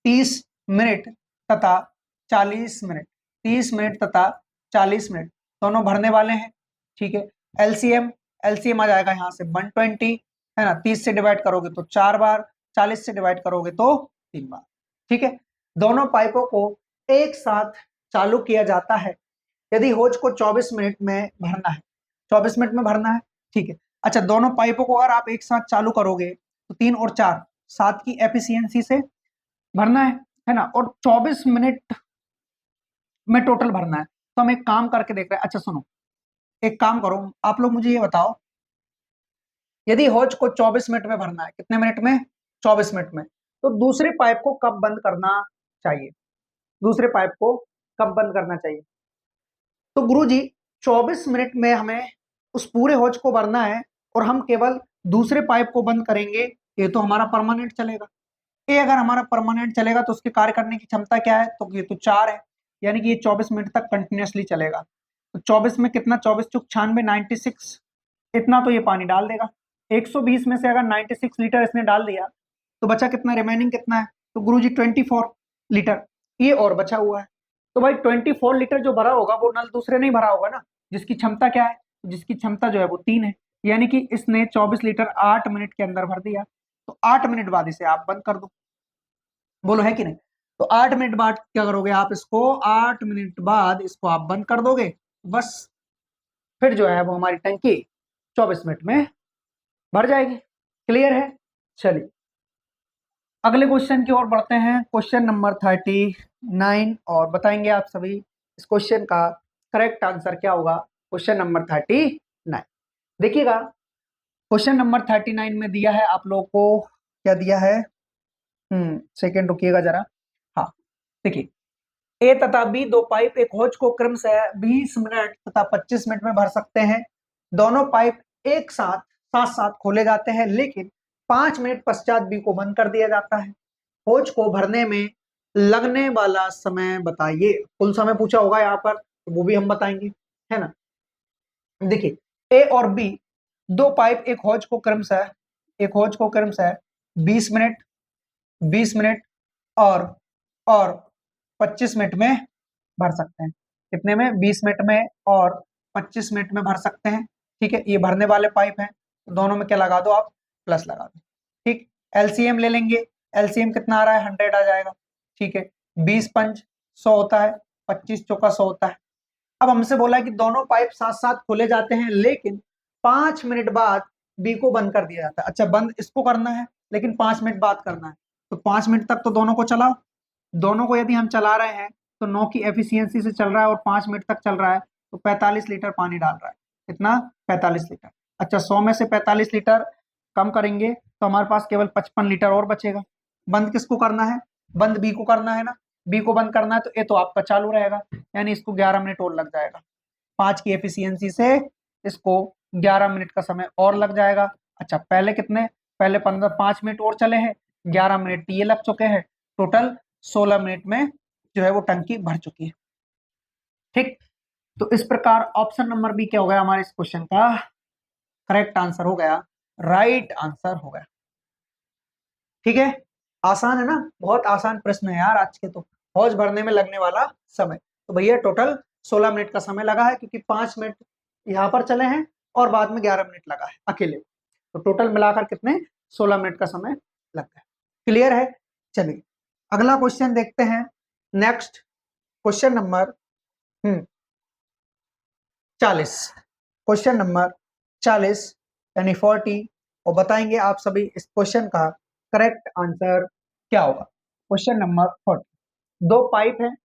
30 मिनट तथा 40 मिनट 30 मिनट तथा 40 मिनट दोनों भरने वाले हैं। ठीक है, एलसीएम आ जाएगा यहाँ से 120, है ना। 30 से डिवाइड करोगे तो 4 बार, 40 से डिवाइड करोगे तो 3 बार। ठीक है, दोनों पाइपों को एक साथ चालू किया जाता है। यदि होज को 24 मिनट में भरना है, 24 मिनट में भरना है। ठीक है, अच्छा दोनों पाइपों को अगर आप एक साथ चालू करोगे तो 3 और 4 7 की एफिशिएंसी से भरना है ना, और 24 मिनट में टोटल भरना है। तो हम एक काम करके देख रहे हैं। अच्छा सुनो, एक काम करो, आप लोग मुझे ये बताओ, यदि हौज को 24 मिनट में भरना है, कितने मिनट में? 24 मिनट में, तो दूसरे पाइप को कब बंद करना चाहिए? दूसरे पाइप को कब बंद करना चाहिए? तो गुरुजी 24 मिनट में हमें उस पूरे हौज को भरना है और हम केवल दूसरे पाइप को बंद करेंगे। ये तो हमारा परमानेंट चलेगा। ये अगर हमारा परमानेंट चलेगा तो उसके कार्य करने की क्षमता क्या है? तो ये तो 4 है, यानी कि ये 24 मिनट तक कंटिन्यूसली चलेगा। तो 24 में कितना? 24 चुक 96, 96, इतना तो ये पानी डाल देगा। 120 में से अगर 96 लीटर इसने डाल दिया तो बचा कितना? रिमेनिंग कितना है? तो गुरुजी 24 लीटर ये और बचा हुआ है। तो भाई 24 लीटर जो भरा होगा वो नल दूसरे नहीं भरा होगा ना, जिसकी क्षमता क्या है? जिसकी क्षमता जो है वो 3 है। यानी कि इसने 24 लीटर 8 मिनट के अंदर भर दिया, तो 8 मिनट बाद इसे आप बंद कर दो। बोलो है कि नहीं? तो 8 मिनट बाद क्या करोगे आप, इसको 8 मिनट बाद इसको आप बंद कर दोगे, बस फिर जो है वो हमारी टंकी 24 मिनट में भर जाएगी। क्लियर है? चलिए अगले क्वेश्चन की ओर बढ़ते हैं। क्वेश्चन नंबर 39 और बताएंगे आप सभी इस क्वेश्चन का करेक्ट आंसर क्या होगा। क्वेश्चन नंबर 39 देखिएगा। क्वेश्चन नंबर 39 में दिया है आप लोगों को, क्या दिया है, सेकेंड रुकिएगा जरा। हाँ देखिए, ए तथा बी दो पाइप एक हौज को क्रमशः 20 मिनट तथा 25 मिनट में भर सकते हैं। दोनों पाइप एक साथ साथ साथ खोले जाते हैं, लेकिन 5 मिनट पश्चात बी को बंद कर दिया जाता है। हौज को भरने में लगने वाला समय बताइए। कुल समय पूछा होगा यहाँ पर, तो वो भी हम बताएंगे, है ना। देखिए ए और बी दो पाइप एक हौज को क्रमशः 20 मिनट 20 मिनट और 25 मिनट में भर सकते हैं। कितने में? 20 मिनट में और 25 मिनट में भर सकते हैं। ठीक है, ये भरने वाले पाइप हैं, तो दोनों में क्या लगा दो आप, प्लस लगा दो। ठीक, एलसीएम ले लेंगे। एलसीएम कितना आ रहा है, 100 आ जाएगा। ठीक है, 20 पंच 100 होता है, 25 चौका 100 होता है। अब हमसे बोला है कि दोनों पाइप साथ साथ खोले जाते हैं, लेकिन 5 मिनट बाद बी को बंद कर दिया जाता है। अच्छा, बंद इसको करना है, लेकिन 5 मिनट बाद करना है, तो 5 मिनट तक तो दोनों को चलाओ। दोनों को यदि हम चला रहे हैं तो 9 की एफिशिएंसी से चल रहा है और 5 मिनट तक चल रहा है, तो 45 लीटर पानी डाल रहा है। कितना? 45 लीटर। अच्छा, 100 में से 45 लीटर कम करेंगे तो हमारे पास केवल 55 लीटर और बचेगा। बंद किसको करना है? बंद बी को करना है ना। बी को बंद करना है तो ये तो आपका चालू रहेगा, यानी इसको 11 मिनट और लग जाएगा। 5 की एफिशिएंसी से इसको 11 मिनट का समय और लग जाएगा। अच्छा, पहले कितने, पहले 5 मिनट और चले हैं, 11 मिनट ये लग चुके हैं, टोटल 16 मिनट में जो है वो टंकी भर चुकी है। ठीक, तो इस प्रकार ऑप्शन नंबर बी क्या हो गया हमारे इस क्वेश्चन का करेक्ट आंसर हो गया, राइट आंसर हो गया। ठीक है, आसान है ना, बहुत आसान प्रश्न है यार आज के। तो हौज भरने में लगने वाला समय, तो भैया टोटल 16 मिनट का समय लगा है, क्योंकि 5 मिनट यहाँ पर चले हैं और बाद में 11 मिनट लगा है अकेले, तो टोटल मिलाकर कितने, 16 मिनट का समय लग गया। क्लियर है? चलिए अगला क्वेश्चन देखते हैं। Next question number 40, question number 40 यानी 40, और बताएंगे आप सभी इस क्वेश्चन का करेक्ट आंसर क्या होगा। क्वेश्चन नंबर 40, दो पाइप हैं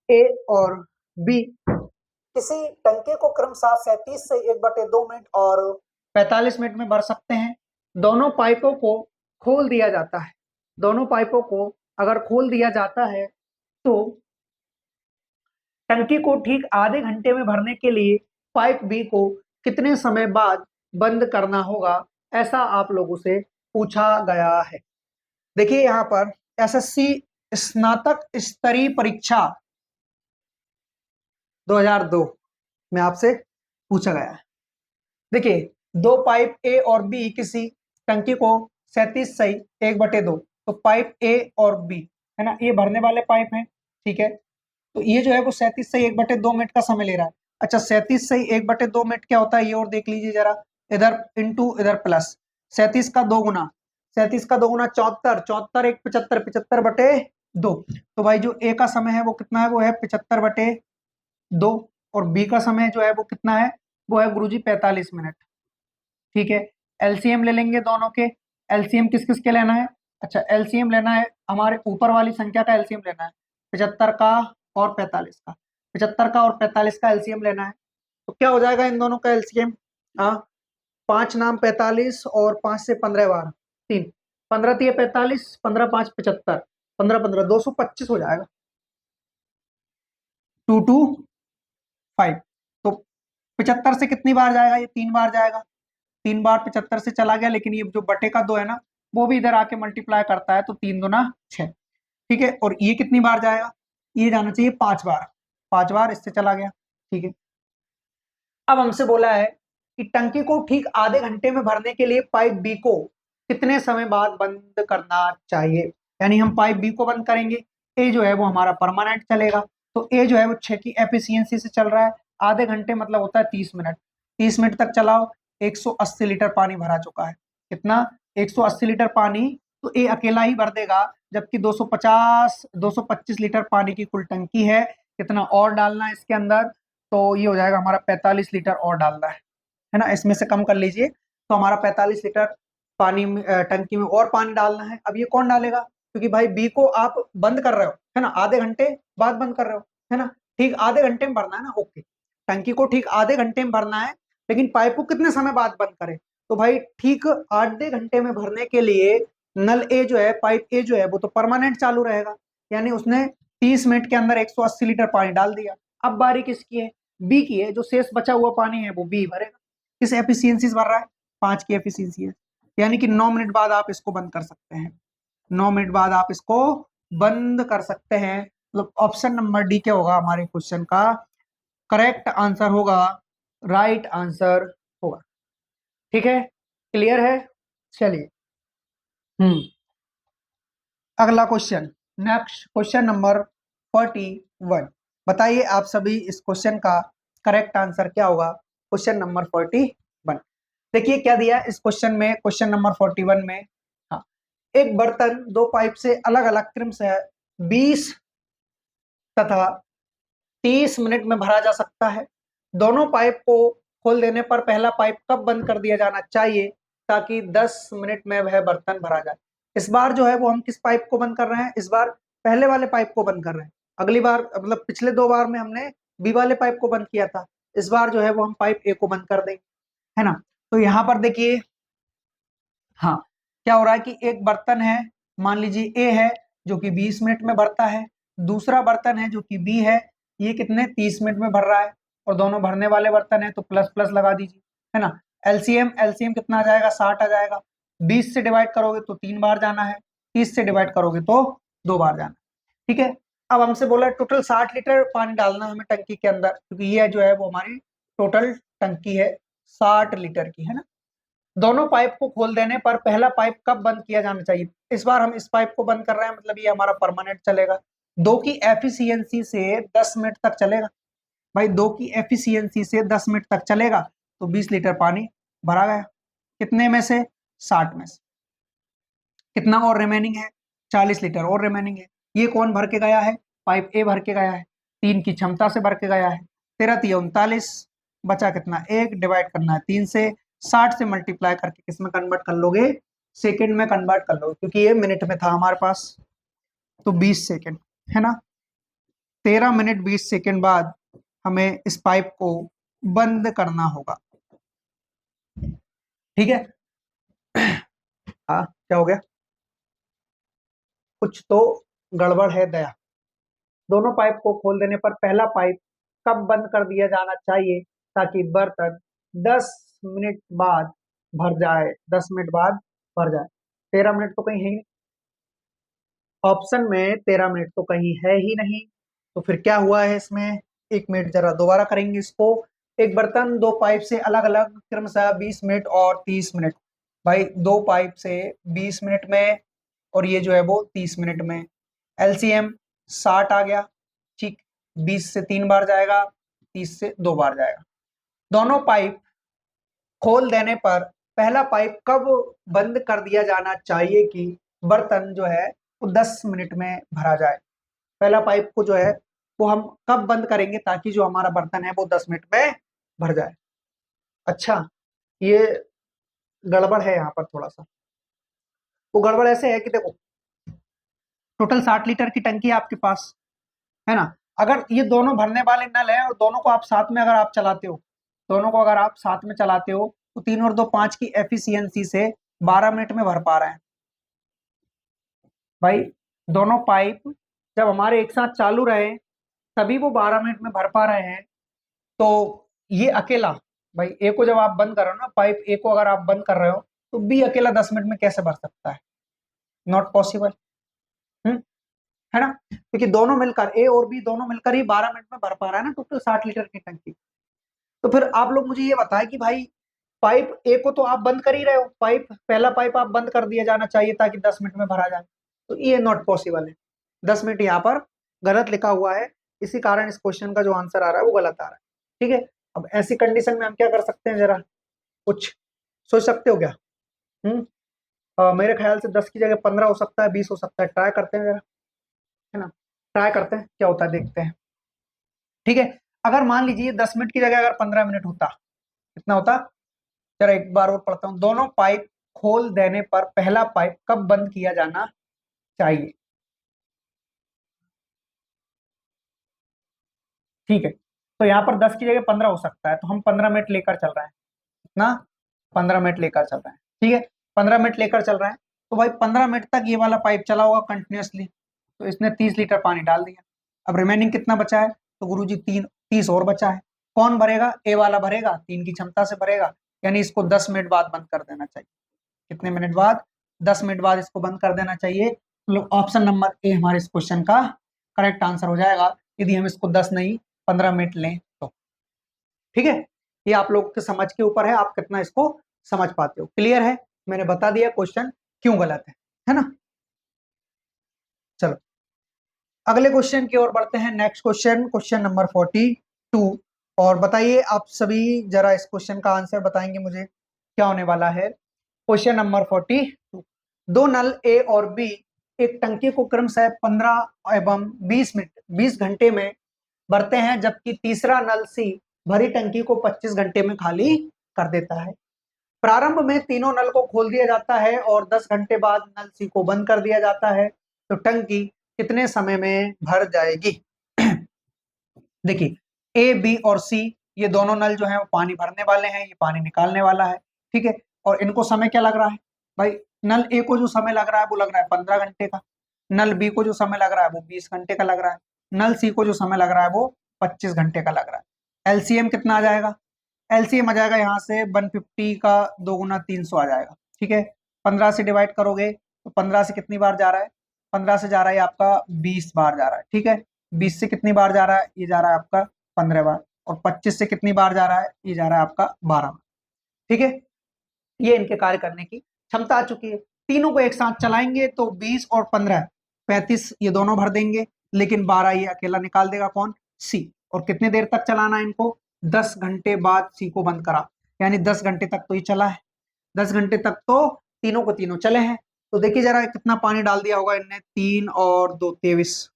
ए और बी किसी टंके को क्रमशः 37 से 1/2 मिनट और 45 मिनट में भर सकते हैं। दोनों पाइपों को खोल दिया जाता है। दोनों पाइपों को अगर खोल दिया जाता है तो टंकी को ठीक आधे घंटे में भरने के लिए पाइप बी को कितने समय बाद बंद करना होगा, ऐसा आप लोगों से पूछा गया है। देखिए यहाँ पर एसएससी स्नातक स्तरीय परीक्षा 2002 में आपसे पूछा गया है। देखिए, दो पाइप ए और बी किसी टंकी को 37 सही 1/2, तो पाइप ए और बी है ना, ये भरने वाले पाइप हैं। ठीक है, तो ये जो है वो 37 सही 1/2 मिनट का समय ले रहा है। अच्छा, 37 सही 1/2 मिनट क्या होता है, ये और देख लीजिए जरा, इधर इंटू इधर प्लस, 37 का 2 गुना, 37 का 2 गुना 74, 74 एक 75, 75/2। तो भाई जो ए का समय है वो कितना है, वो है 75/2, और बी का समय जो है वो कितना है, वो है गुरुजी 45 मिनट। ठीक है, एलसीएम ले लेंगे दोनों के। एलसीएम किस किस के लेना है? अच्छा, एलसीएम लेना है हमारे ऊपर वाली संख्या का एलसीएम लेना है, 75 का और 45 का, 75 का और 45 का एलसीएम लेना है। तो क्या हो जाएगा इन दोनों का एलसीएम? हाँ, 5 नाम 45 और 5 से 15 बार 3, 15 3 45, 15 5 75, 15 15 225 हो जाएगा, 225। तो 75 से कितनी बार जाएगा, ये 3 बार जाएगा, 3 बार 75 से चला गया, लेकिन ये जो बटे का 2 है ना, वो भी इधर आके मल्टीप्लाई करता है, तो 3 दूना 6। ठीक है, और ये कितनी बार जाएगा, ये जाना चाहिए 5 बार, 5 बार इससे चला गया। ठीक है, अब हमसे बोला है कि टंकी को ठीक आधे घंटे में भरने के लिए पाइप बी को कितने समय बाद बंद करना चाहिए। यानी हम पाइप बी को बंद करेंगे, ए जो है वो हमारा परमानेंट चलेगा, तो ए जो है वो 6 की एफिशिएंसी से चल रहा है। आधे घंटे मतलब होता है 30 मिनट, 30 मिनट तक चलाओ, 180 लीटर पानी भरा चुका है। कितना? 180 लीटर पानी तो ए अकेला ही भर देगा, जबकि 225 लीटर पानी की कुल टंकी है। कितना और डालना है इसके अंदर? तो ये हो जाएगा हमारा 45 लीटर और डालना है ना। इसमें से कम कर लीजिए, तो हमारा 45 लीटर पानी में टंकी में और पानी डालना है। अब ये कौन डालेगा? क्योंकि भाई बी को आप बंद कर रहे हो, है ना, आधे घंटे बाद बंद कर रहे हो, है ना, ठीक आधे घंटे में भरना है ना। ओके, टंकी को ठीक आधे घंटे में भरना है, लेकिन पाइप को कितने समय बाद बंद करें? तो भाई ठीक आधे घंटे में भरने के लिए नल ए जो है, पाइप ए जो है, वो तो परमानेंट चालू रहेगा, यानी उसने 30 मिनट के अंदर 180 लीटर पानी डाल दिया। अब बारी किसकी है? बी की है। जो शेष बचा हुआ पानी है वो बी भरेगा। किस एफिशिएंसी से भर रहा है? 5 की एफिशिएंसी है, यानी कि 9 मिनट बाद आप इसको बंद कर सकते हैं। 9 मिनट बाद आप इसको बंद कर सकते हैं। मतलब ऑप्शन नंबर डी क्या होगा हमारे क्वेश्चन का करेक्ट आंसर होगा, राइट आंसर होगा। ठीक है, क्लियर है? चलिए अगला क्वेश्चन, नेक्स्ट क्वेश्चन नंबर 41। बताइए आप सभी इस क्वेश्चन का करेक्ट आंसर क्या होगा? क्वेश्चन नंबर 41, देखिए क्या दिया इस क्वेश्चन में, क्वेश्चन नंबर 41 में। हाँ, एक बर्तन दो पाइप से अलग अलग क्रम से 20 तथा 30 मिनट में भरा जा सकता है। दोनों पाइप को खोल देने पर पहला पाइप कब बंद कर दिया जाना चाहिए ताकि 10 मिनट में वह बर्तन भरा जाए? इस बार जो है वो हम किस पाइप को बंद कर रहे हैं? इस बार पहले वाले पाइप को बंद कर रहे हैं। अगली बार मतलब पिछले 2 बार में हमने बी वाले पाइप को बंद किया था। इस बार जो है वो हम पाइप ए को बंद कर देंगे, है ना। तो यहाँ पर देखिए, हाँ, क्या हो रहा है कि एक बर्तन है, मान लीजिए ए है, जो कि 20 मिनट में भरता है। दूसरा बर्तन है जो कि बी है, ये कितने 30 मिनट में भर रहा है। और दोनों भरने वाले बर्तन है, तो प्लस प्लस लगा दीजिए, है ना। एलसीएम एलसीएम कितना आ जाएगा? 60 आ जाएगा। 20 से डिवाइड करोगे तो 3 बार जाना है, 30 से डिवाइड करोगे तो 2 बार जाना है। ठीक है, अब हमसे बोला टोटल 60 लीटर पानी डालना हमें टंकी के अंदर, क्योंकि ये जो है वो हमारी टोटल टंकी है 60 लीटर की, है ना। दोनों पाइप को खोल देने पर पहला पाइप कब बंद किया जाना चाहिए? इस बार हम इस पाइप को बंद कर रहे हैं, मतलब ये हमारा परमानेंट चलेगा। 2 की एफिशिएंसी से 10 मिनट तक चलेगा। भाई 2 की एफिशिएंसी से 10 मिनट तक चलेगा, तो 20 लीटर पानी भरा गया। कितने में से? 60 में से। कितना और रिमेनिंग है? 40 लीटर और रिमेनिंग है। ये कौन भर के गया है? पाइप ए भर के गया है, 3 की क्षमता से भर के गया है। 13 3 39, बचा कितना? 1, डिवाइड करना है 3 से, 60 से मल्टीप्लाई करके किस में कन्वर्ट कर लोगे? सेकंड में कन्वर्ट कर लोगे, क्योंकि ये मिनट में था हमारे पास। तो 20 सेकंड, है ना। 13 मिनट 20 सेकंड बाद हमें इस पाइप को बंद करना होगा। ठीक है, हाँ क्या हो गया? कुछ तो गड़बड़ है दया। दोनों पाइप को खोल देने पर पहला पाइप कब बंद कर दिया जाना चाहिए ताकि बर्तन 10 मिनट बाद भर जाए? 10 मिनट बाद भर जाए। 13 मिनट तो कहीं है ही, ऑप्शन में 13 मिनट तो कहीं है ही नहीं। तो फिर क्या हुआ है इसमें? 1 मिनट, जरा दोबारा करेंगे इसको। एक बर्तन दो पाइप से अलग अलग क्रमशः 20 मिनट और 30 मिनट। भाई दो पाइप से 20 मिनट में, और ये जो है वो 30 मिनट में। एलसीएम 60 आ गया, ठीक। 20 से 3 बार जाएगा, 30 से 2 बार जाएगा। दोनों पाइप खोल देने पर पहला पाइप कब बंद कर दिया जाना चाहिए कि बर्तन जो है वो 10 मिनट में भरा जाए? पहला पाइप को जो है वो हम कब बंद करेंगे ताकि जो हमारा बर्तन है वो 10 मिनट में भर जाए? अच्छा, ये गड़बड़ है यहाँ पर थोड़ा सा। वो गड़बड़ ऐसे है कि देखो, टोटल 60 लीटर की टंकी है आपके पास, है ना। अगर ये दोनों भरने वाले नल हैं और दोनों को आप साथ में अगर आप चलाते हो, दोनों को अगर आप साथ में चलाते हो, तो 3 और 2 5 की एफिशिएंसी से 12 मिनट में भर पा रहे हैं। भाई दोनों पाइप जब हमारे एक साथ चालू रहे तभी वो 12 मिनट में भर पा रहे हैं। तो ये अकेला, भाई ए को जब आप बंद कर रहे हो ना, पाइप ए को अगर आप बंद कर रहे हो, तो बी अकेला 10 मिनट में कैसे भर सकता है? नॉट पॉसिबल, है ना। क्योंकि दोनों मिलकर, ए और बी दोनों मिलकर ही 12 मिनट में भर पा रहा है ना टोटल 60 लीटर की टंकी। तो फिर आप लोग मुझे ये बताएं कि भाई पाइप ए को तो आप बंद कर ही रहे हो, पाइप पहला पाइप आप बंद कर दिया जाना चाहिए ताकि 10 मिनट में भरा जाए। तो ये नॉट पॉसिबल है। 10 मिनट यहाँ पर गलत लिखा हुआ है, इसी कारण इस क्वेश्चन का जो आंसर आ रहा है वो गलत आ रहा है। ठीक है, अब ऐसी कंडीशन में हम क्या कर सकते हैं जरा, कुछ सोच सकते हो क्या? मेरे ख्याल से 10 की जगह 15 हो सकता है, 20 हो सकता है। ट्राई करते हैं जरा, है ना, ट्राई करते हैं क्या होता है, देखते हैं। ठीक है, अगर मान लीजिए 10 मिनट की जगह अगर 15 मिनट होता, कितना होता? जरा एक बार और पढ़ता हूँ। दोनों पाइप खोल देने पर पहला पाइप कब बंद किया जाना चाहिए? ठीक है, तो यहाँ पर 10 की जगह 15 हो सकता है, तो हम 15 मिनट लेकर चल रहे हैं ना, 15 मिनट लेकर चल रहे हैं। ठीक है, 15 मिनट लेकर चल रहे हैं, तो भाई 15 मिनट तक ये वाला पाइप चला होगा कंटिन्यूअसली, तो इसने 30 लीटर पानी डाल दिया। अब रिमेनिंग कितना बचा है? तो गुरुजी 30 और बचा है। कौन भरेगा? ए वाला भरेगा, 3 की क्षमता से भरेगा, यानी इसको 10 मिनट बाद बंद कर देना चाहिए। कितने मिनट बाद? 10 मिनट बाद इसको बंद कर देना चाहिए। मतलब ऑप्शन नंबर ए हमारे इस क्वेश्चन का करेक्ट आंसर हो जाएगा, यदि हम इसको 10 नहीं 15 मिनट लें तो। ठीक है, ये आप लोग के समझ के ऊपर है, आप कितना इसको समझ पाते हो। क्लियर है? मैंने बता दिया क्वेश्चन क्यों गलत है ना। चलो अगले क्वेश्चन की ओर बढ़ते हैं। Next question, question number 42। और बताइए आप सभी जरा इस क्वेश्चन का आंसर बताएंगे मुझे, क्या होने वाला है। Question number 42। दो नल ए और बी एक टंकी को क्रमशः 15 एवं 20 घंटे में भरते हैं, जबकि तीसरा नल सी भरी टंकी को 25 घंटे में खाली कर देता है। प्रारंभ में तीनों नल को खोल दिया जाता है और 10 घंटे बाद नल सी को बंद कर दिया जाता है, तो टंकी कितने समय में भर जाएगी? देखिए, ए बी और सी ये दोनों नल जो है वो पानी भरने वाले हैं, ये पानी निकालने वाला है। ठीक है, और इनको समय क्या लग रहा है भाई? नल ए को जो समय लग रहा है वो लग रहा है 15 घंटे का, नल बी को जो समय लग रहा है वो 20 घंटे का लग रहा है, नल सी को जो समय लग रहा है वो 25 घंटे का लग रहा है। एलसीएम कितना आ जाएगा? एलसीएम आ जाएगा यहाँ से 150 का 2 गुना 300 आ जाएगा। ठीक है, 15 से डिवाइड करोगे तो 15 से कितनी बार जा रहा है? 15 से जा रहा है आपका 20 बार जा रहा है। ठीक है, 20 से कितनी बार जा रहा है? ये जा रहा है आपका 15 बार। और 25 से कितनी बार जा रहा है? ये जा रहा है आपका 12 बार। ठीक है, ये इनके कार्य करने की क्षमता आ चुकी है। तीनों को एक साथ चलाएंगे तो 20 और 15 35 ये दोनों भर देंगे, लेकिन 12 ये अकेला निकाल देगा। कौन? सी। और कितने देर तक चलाना है इनको? 10 घंटे बाद सी को बंद करा, यानी 10 घंटे तक तो ये चला है, 10 घंटे तक तो तीनों को तीनों चले हैं। तो देखिए जरा कितना पानी डाल दिया होगा इनने, 3 और 2 23।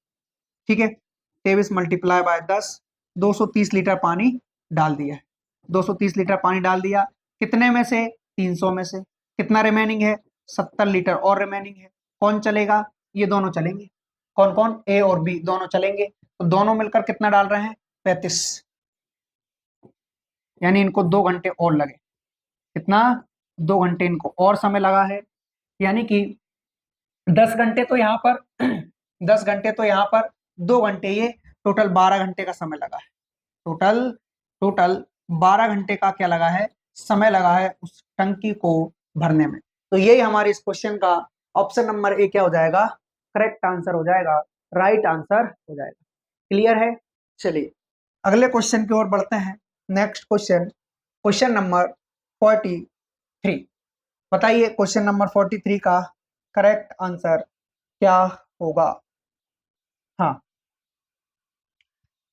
ठीक है, 23 मल्टीप्लाई बाय 10, 230 लीटर पानी डाल दिया है। 230 लीटर पानी डाल दिया, कितने में से? 300 में से। कितना रिमेनिंग है? 70 लीटर और रिमेनिंग है। कौन चलेगा? ये दोनों चलेंगे। कौन कौन? ए और बी दोनों चलेंगे, तो दोनों मिलकर कितना डाल रहे हैं? 35, यानी इनको 2 घंटे और लगे। कितना? 2 घंटे इनको और समय लगा है, यानी कि 10 घंटे तो यहाँ पर 10 घंटे तो यहाँ पर, 2 घंटे ये, टोटल 12 घंटे का समय लगा है। टोटल टोटल 12 घंटे का क्या लगा है? समय लगा है उस टंकी को भरने में। तो यही हमारे इस क्वेश्चन का ऑप्शन नंबर ए क्या हो जाएगा? करेक्ट आंसर हो जाएगा, राइट आंसर हो जाएगा। क्लियर है? चलिए अगले क्वेश्चन की ओर बढ़ते हैं। Next question, question number 43। बताइए क्वेश्चन नंबर 43 का करेक्ट आंसर क्या होगा? हाँ,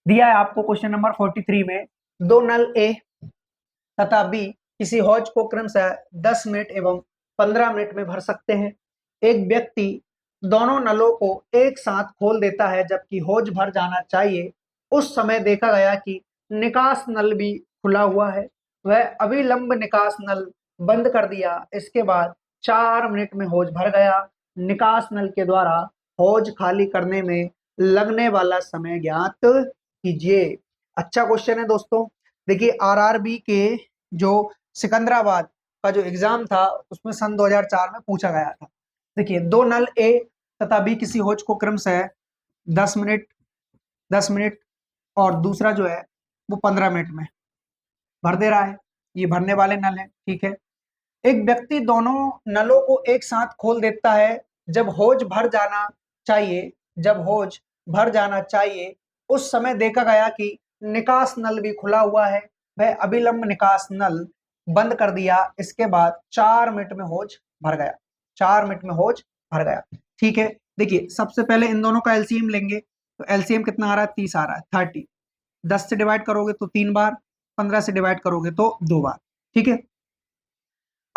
दिया है आपको क्वेश्चन नंबर 43 में, दो नल ए तथा बी किसी हौज को क्रमशः 10 मिनट एवं 15 मिनट में भर सकते हैं। एक व्यक्ति दोनों नलों को एक साथ खोल देता है, जबकि हौज भर जाना चाहिए। उस समय देखा गया कि निकास नल भी खुला हुआ है। वह अविलंब निकास नल बंद कर दिया। इसके बाद 4 मिनट में हौज भर गया। निकास नल के द्वारा हौज खाली करने में लगने वाला समय ज्ञात कीजिए। अच्छा क्वेश्चन है दोस्तों। देखिए आरआरबी के जो सिकंदराबाद का जो एग्जाम था उसमें सन 2004 में पूछा गया था। देखिए दो नल ए तथा बी किसी हौज को क्रमशः 10 मिनट 10 मिनट और दूसरा जो है वो 15 मिनट में भर दे रहा है। ये भरने वाले नल हैं। ठीक है, एक व्यक्ति दोनों नलों को एक साथ खोल देता है जब हौज भर जाना चाहिए। जब हौज भर जाना चाहिए उस समय देखा गया कि निकास नल भी खुला हुआ है। वह अविलंब निकास नल बंद कर दिया। इसके बाद 4 मिनट में हौज भर गया। 4 मिनट में हौज भर गया। ठीक है, देखिए सबसे पहले इन दोनों का एलसीएम लेंगे, तो एलसीएम कितना आ रहा है? 30 आ रहा है, 30। 10 से डिवाइड करोगे तो 3 बार, 15 से डिवाइड करोगे तो 2 बार। ठीक है,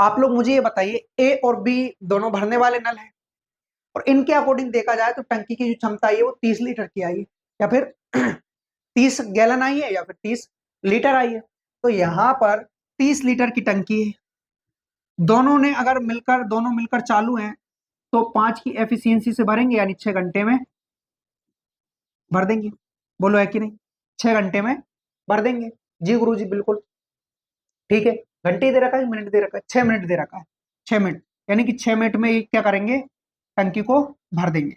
आप लोग मुझे ये बताइए, ए और बी दोनों भरने वाले नल हैं और इनके अकॉर्डिंग देखा जाए तो टंकी की जो क्षमता आई है वो 30 लीटर की आई है, या फिर 30 गैलन आई है, या फिर 30 लीटर आई है। तो यहाँ पर 30 लीटर की टंकी है, दोनों मिलकर चालू हैं, तो 5 की एफिशिएंसी से भरेंगे, यानी 6 घंटे में भर देंगे। बोलो है कि नहीं? 6 घंटे में भर देंगे। जी गुरु जी बिल्कुल ठीक है। घंटे दे रखा है, मिनट दे रखा है? 6 मिनट दे रखा है, 6 मिनट, यानी कि 6 मिनट में ये क्या करेंगे, टंकी को भर देंगे।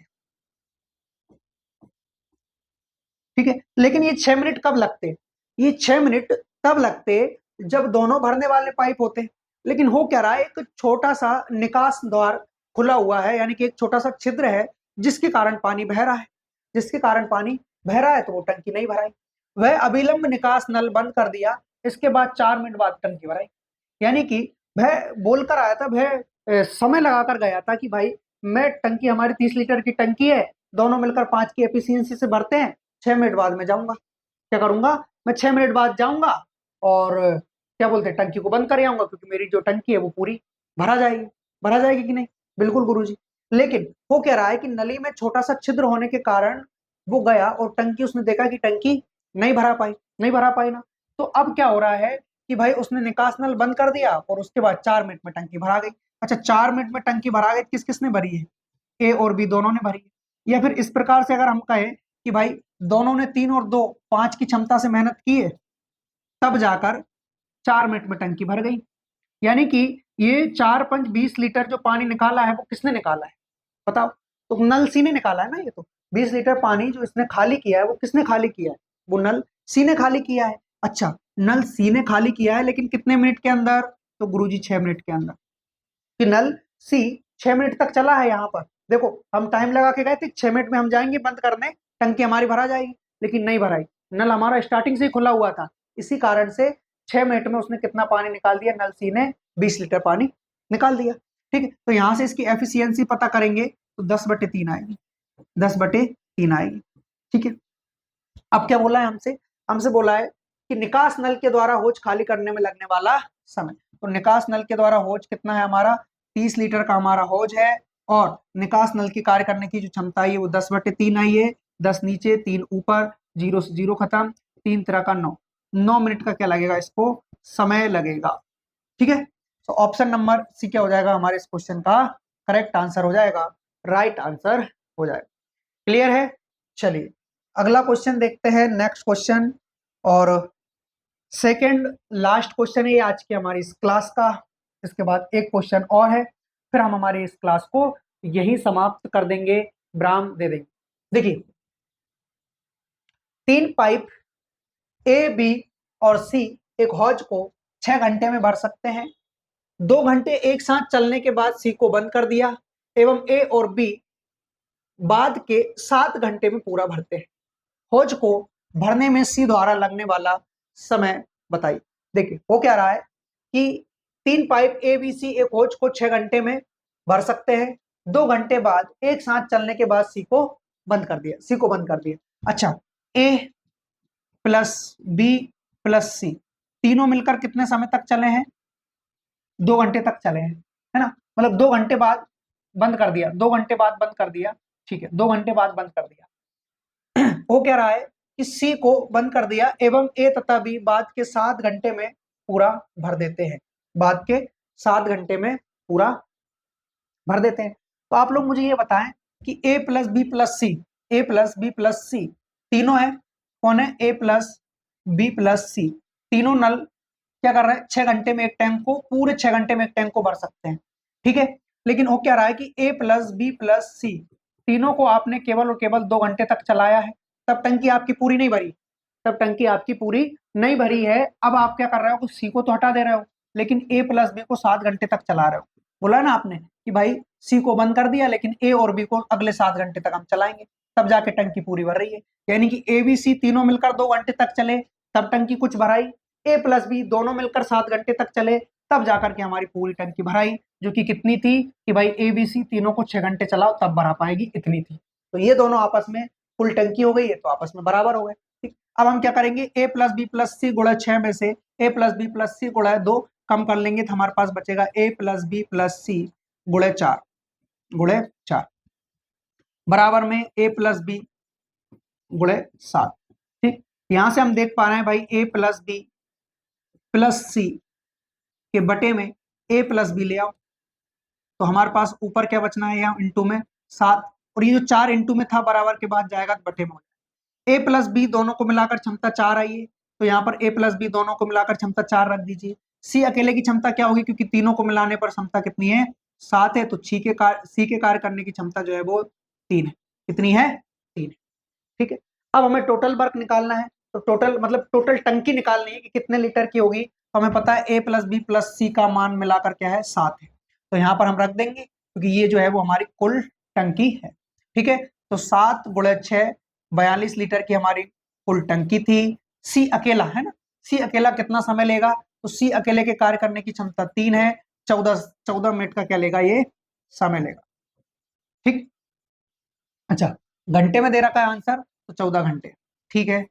ठीक है, लेकिन ये 6 मिनट कब लगते? ये 6 मिनट तब लगते जब दोनों भरने वाले पाइप होते। लेकिन हो क्या रहा है, एक छोटा सा निकास द्वार खुला हुआ है, यानी कि एक छोटा सा छिद्र है जिसके कारण पानी बह रहा है। जिसके कारण पानी बह रहा है तो वो टंकी नहीं भराई। वह अविलंब निकास नल बंद कर दिया, इसके बाद 4 मिनट बाद टंकी भराई। यानी कि वह बोलकर आया था, वह समय लगाकर गया था कि भाई मैं टंकी, हमारी 30 लीटर की टंकी है, दोनों मिलकर 5 की एफिशिएंसी से भरते हैं, 6 मिनट बाद में जाऊंगा। क्या करूंगा मैं? 6 मिनट बाद जाऊंगा और क्या बोलते हैं, टंकी को बंद कर आऊंगा, क्योंकि मेरी जो टंकी है वो पूरी भरा जाएगी। भरा जाएगी कि नहीं? बिल्कुल गुरुजी। लेकिन वो कह रहा है कि नली में छोटा सा छिद्र होने के कारण वो गया और टंकी, उसने देखा कि टंकी नहीं भरा पाई ना। तो अब क्या हो रहा है कि भाई उसने निकास नल बंद कर दिया और उसके बाद 4 मिनट में टंकी भरा गई। अच्छा, 4 मिनट में टंकी भरा गई, किस किसने भरी है? ए और बी दोनों ने भरी है। या फिर इस प्रकार से अगर हम कहें कि भाई दोनों ने 3 और 2 5 की क्षमता से मेहनत की है, तब जाकर 4 मिनट में टंकी भर गई। यानी कि ये 4 5 20 लीटर जो पानी निकाला है वो किसने निकाला है बताओ? तो नल सी ने निकाला है ना। ये तो 20 लीटर पानी जो इसने खाली किया है वो किसने खाली किया है? वो नल सी ने खाली किया है। अच्छा, नल सी ने खाली किया है, लेकिन कितने मिनट के अंदर? तो गुरुजी 6 मिनट के अंदर। कि नल सी 6 मिनट तक चला है। यहाँ पर देखो, हम टाइम लगा के गए थे, 6 मिनट में हम जाएंगे बंद करने, टंकी हमारी भरा जाएगी, लेकिन नहीं भराई। नल हमारा स्टार्टिंग से ही खुला हुआ था, इसी कारण से 6 मिनट में उसने कितना पानी निकाल दिया? नल सी ने 20 लीटर पानी निकाल दिया। ठीक है, तो यहां से इसकी एफिशिएंसी पता करेंगे तो 10/3 आएगी, 10/3 आएगी। ठीक है, अब क्या बोला है हमसे? हमसे बोला है कि निकास नल के द्वारा हौज खाली करने में लगने वाला समय। तो निकास नल के द्वारा हौज कितना है हमारा? 30 लीटर का हमारा हौज है, और निकास नल की कार्य करने की जो क्षमता है वो 10/3 आई है। 10 नीचे 3 ऊपर, 0 से 0 खत्म, 3 तरह का 9। 9 मिनट का क्या लगेगा इसको? समय लगेगा। ठीक है, तो ऑप्शन नंबर सी क्या हो जाएगा हमारे इस क्वेश्चन का? करेक्ट आंसर हो जाएगा, राइट आंसर हो जाएगा। क्लियर है? चलिए अगला क्वेश्चन देखते हैं, नेक्स्ट क्वेश्चन, और सेकंड लास्ट क्वेश्चन है ये आज की हमारी इस क्लास का। इसके बाद एक क्वेश्चन और है, फिर हम हमारी इस क्लास को यही समाप्त कर देंगे, विराम दे देंगे। देखिए, 3 पाइप ए बी और सी एक हौज को 6 घंटे में भर सकते हैं। 2 घंटे एक साथ चलने के बाद सी को बंद कर दिया, एवं ए और बी बाद के 7 घंटे में पूरा भरते हैं। हौज को भरने में सी द्वारा लगने वाला समय बताइए। देखिए वो क्या रहा है कि 3 पाइप ए बी सी एक हौज को 6 घंटे में भर सकते हैं। 2 घंटे बाद एक साथ चलने के बाद सी को बंद कर दिया, सी को बंद कर दिया। अच्छा, ए प्लस बी प्लस सी तीनों मिलकर कितने समय तक चले हैं? 2 घंटे तक चले हैं, है ना। मतलब 2 घंटे बाद बंद कर दिया, 2 घंटे बाद बंद कर दिया। ठीक है, 2 घंटे बाद बंद कर दिया। वो कह रहा है कि सी को बंद कर दिया एवं ए तथा बी बाद के 7 घंटे में पूरा भर देते हैं। बाद के 7 घंटे में पूरा भर देते हैं। तो आप लोग मुझे ये बताएं कि ए प्लस बी प्लस सी, ए प्लस बी प्लस सी तीनों है, कौन है? ए प्लस बी प्लस सी तीनों नल क्या कर रहे हैं? 6 घंटे में एक टैंक को, पूरे 6 घंटे में एक टैंक को भर सकते हैं। ठीक है, लेकिन वो क्या रहा है कि ए प्लस बी प्लस सी तीनों को आपने केवल और केवल 2 घंटे तक चलाया है, तब टंकी आपकी पूरी नहीं भरी, तब टंकी आपकी पूरी नहीं भरी है। अब आप क्या कर रहे हो? सी को तो हटा दे रहे हो, लेकिन ए प्लस बी को 7 घंटे तक चला रहे हो। बोला ना आपने कि भाई सी को बंद कर दिया, लेकिन ए और बी को अगले 7 घंटे तक हम चलाएंगे, तब जाके टंकी पूरी भर रही है। यानी कि ए बी सी तीनों मिलकर 2 घंटे तक चले, तब टंकी कुछ भराई। ए प्लस बी दोनों मिलकर 7 घंटे तक चले, तब जाकर के हमारी पूरी टंकी भराई, जो कि कितनी थी कि भाई ए बी सी तीनों को 6 घंटे चलाओ तब भरा पाएगी, इतनी थी। तो ये दोनों आपस में फुल टंकी हो गई है, तो आपस में बराबर हो गए। ठीक, अब हम क्या करेंगे? ए प्लस बी प्लस सी गुणा 6 में से ए प्लस बी प्लस सी गुणा 2 कम कर लेंगे तो हमारे पास बचेगा a प्लस बी प्लस सी गुणे 4 बराबर में a प्लस बी गुणे 7। ठीक, यहां से हम देख पा रहे हैं भाई a प्लस बी प्लस सी के बटे में a प्लस बी ले आओ, तो हमारे पास ऊपर क्या बचना है यहाँ इंटू में 7, और ये जो 4 इंटू में था बराबर के बाद जाएगा तो बटे में हो जाएगा। a प्लस बी दोनों को मिलाकर क्षमता 4 आई है, तो यहाँ पर a प्लस बी दोनों को मिलाकर क्षमता 4 रख दीजिए। सी अकेले की क्षमता क्या होगी, क्योंकि तीनों को मिलाने पर क्षमता कितनी है 7 है, तो सी के कार्य करने की क्षमता जो है वो 3 है। कितनी है 3 है। ठीक है, अब हमें टोटल वर्क निकालना है, तो टोटल मतलब टोटल टंकी निकालनी है कि कितने लीटर की होगी, तो हमें पता है a प्लस बी प्लस सी का मान मिलाकर क्या है 7 है, तो यहाँ पर हम रख देंगे क्योंकि ये जो है वो हमारी कुल टंकी है। ठीक है, तो 7 गुणे 6 42 लीटर की हमारी कुल टंकी थी। सी अकेला है ना, सी अकेला कितना समय लेगा, तो सी अकेले के कार्य करने की क्षमता 3 है, 14 मिनट का क्या लेगा ये समय लेगा। ठीक, अच्छा घंटे में दे रखा है आंसर, तो 14 घंटे। ठीक है,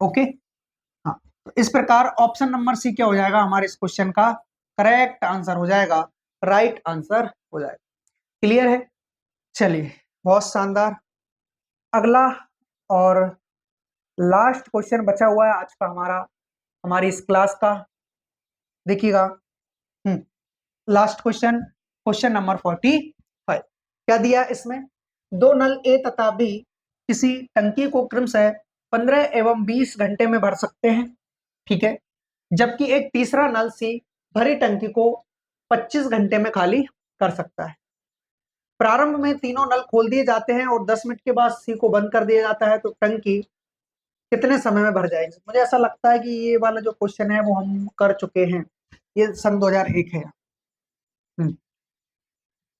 ओके। हाँ, तो इस प्रकार ऑप्शन नंबर सी क्या हो जाएगा हमारे इस क्वेश्चन का करेक्ट आंसर हो जाएगा, राइट आंसर हो जाएगा। क्लियर है, चलिए बहुत शानदार। अगला और लास्ट क्वेश्चन बचा हुआ है आज का हमारी इस क्लास का, देखिएगा। Last question, question number 45। क्या दिया इसमें, दो नल ए तथा बी किसी टंकी को क्रमशः 15 एवं 20 घंटे में भर सकते हैं। ठीक है, जबकि एक तीसरा नल सी भरी टंकी को 25 घंटे में खाली कर सकता है। प्रारंभ में तीनों नल खोल दिए जाते हैं और 10 मिनट के बाद सी को बंद कर दिया जाता है, तो टंकी कितने समय में भर जाएगी। मुझे ऐसा लगता है कि ये वाला जो क्वेश्चन है वो हम कर चुके हैं, ये सन 2001 है।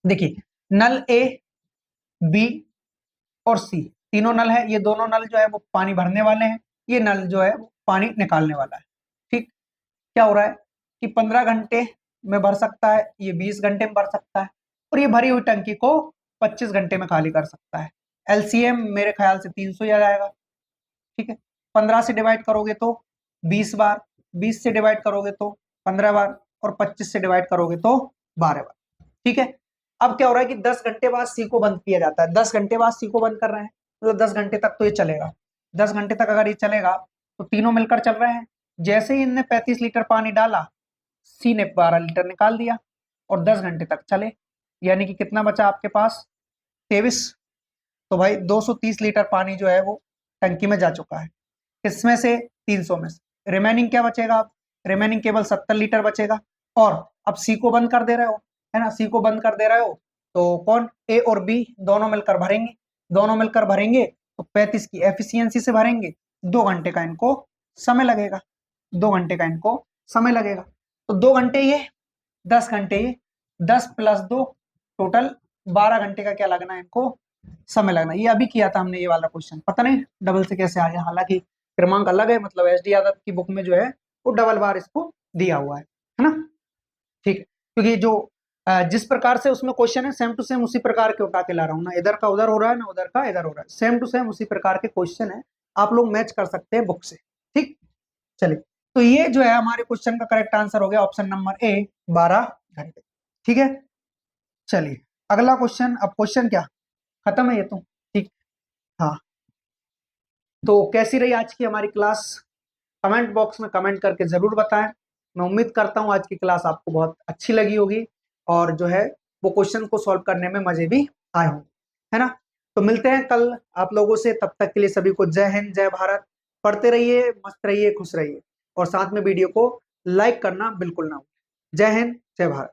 देखिए, नल ए बी और सी तीनों नल है, ये दोनों नल जो है वो पानी भरने वाले हैं, ये नल जो है वो पानी निकालने वाला है। ठीक, क्या हो रहा है कि 15 घंटे में भर सकता है, ये 20 घंटे में भर सकता है, और ये भरी हुई टंकी को 25 घंटे में खाली कर सकता है। एलसीएम मेरे ख्याल से 300 ही आ जाएगा। ठीक है, 15 से डिवाइड करोगे तो 20 बार, 20 से डिवाइड करोगे तो 15 बार, और 25 से डिवाइड करोगे तो 12 बार। ठीक है, अब क्या हो रहा है कि 10 घंटे बाद सी को बंद किया जाता है, 10 घंटे बाद सी को बंद कर रहे हैं, मतलब 10 घंटे तक तो ये चलेगा। 10 घंटे तक अगर ये चलेगा तो तीनों मिलकर चल रहे हैं। जैसे ही इनने 35 लीटर पानी डाला, सी ने 12 लीटर निकाल दिया, और 10 घंटे तक चले, यानी कि कितना बचा आपके पास 23। तो भाई 230 लीटर पानी जो है वो टंकी में जा चुका है, इसमें से 300 में से रिमेनिंग क्या बचेगा, आप रिमेनिंग केवल 70 लीटर बचेगा। और अब सी को बंद कर दे रहे हो, है ना, सी को बंद कर दे रहे हो, तो कौन ए और बी दोनों मिलकर भरेंगे, दोनों मिलकर भरेंगे तो 35 की एफिशिएंसी से भरेंगे, 2 घंटे का इनको समय लगेगा, 2 घंटे का इनको समय लगेगा। तो 2 घंटे ये, 10 घंटे ये, 10 प्लस 2 टोटल 12 घंटे का क्या लगना है इनको समय लगना। ये अभी किया था हमने ये वाला क्वेश्चन, पता नहीं डबल से कैसे आ गया, हालांकि क्रमांक अलग है, मतलब एसडी यादव की बुक में जो है वो डबल बार इसको दिया हुआ है ना। ठीक है, क्योंकि जो जिस प्रकार से उसमें क्वेश्चन है सेम टू सेम उसी प्रकार के उठा के ला रहा हूँ ना, इधर का उधर हो रहा है ना उधर का इधर हो रहा है, सेम टू सेम उसी प्रकार के क्वेश्चन है, आप लोग मैच कर सकते हैं बुक से। ठीक, चलिए, तो ये जो है हमारे क्वेश्चन का करेक्ट आंसर हो गया ऑप्शन नंबर ए 12 घंटे। ठीक है, चलिए अगला क्वेश्चन, अब क्वेश्चन क्या खत्म है ये तो। ठीक, हाँ, तो कैसी रही आज की हमारी क्लास, कमेंट बॉक्स में कमेंट करके जरूर बताएं। मैं उम्मीद करता हूं आज की क्लास आपको बहुत अच्छी लगी होगी, और जो है वो क्वेश्चन को सॉल्व करने में मजे भी आए होंगे, है ना। तो मिलते हैं कल आप लोगों से, तब तक के लिए सभी को जय हिंद जय भारत। पढ़ते रहिए, मस्त रहिए, खुश रहिए, और साथ में वीडियो को लाइक करना बिल्कुल ना भूलें। जय हिंद जय भारत।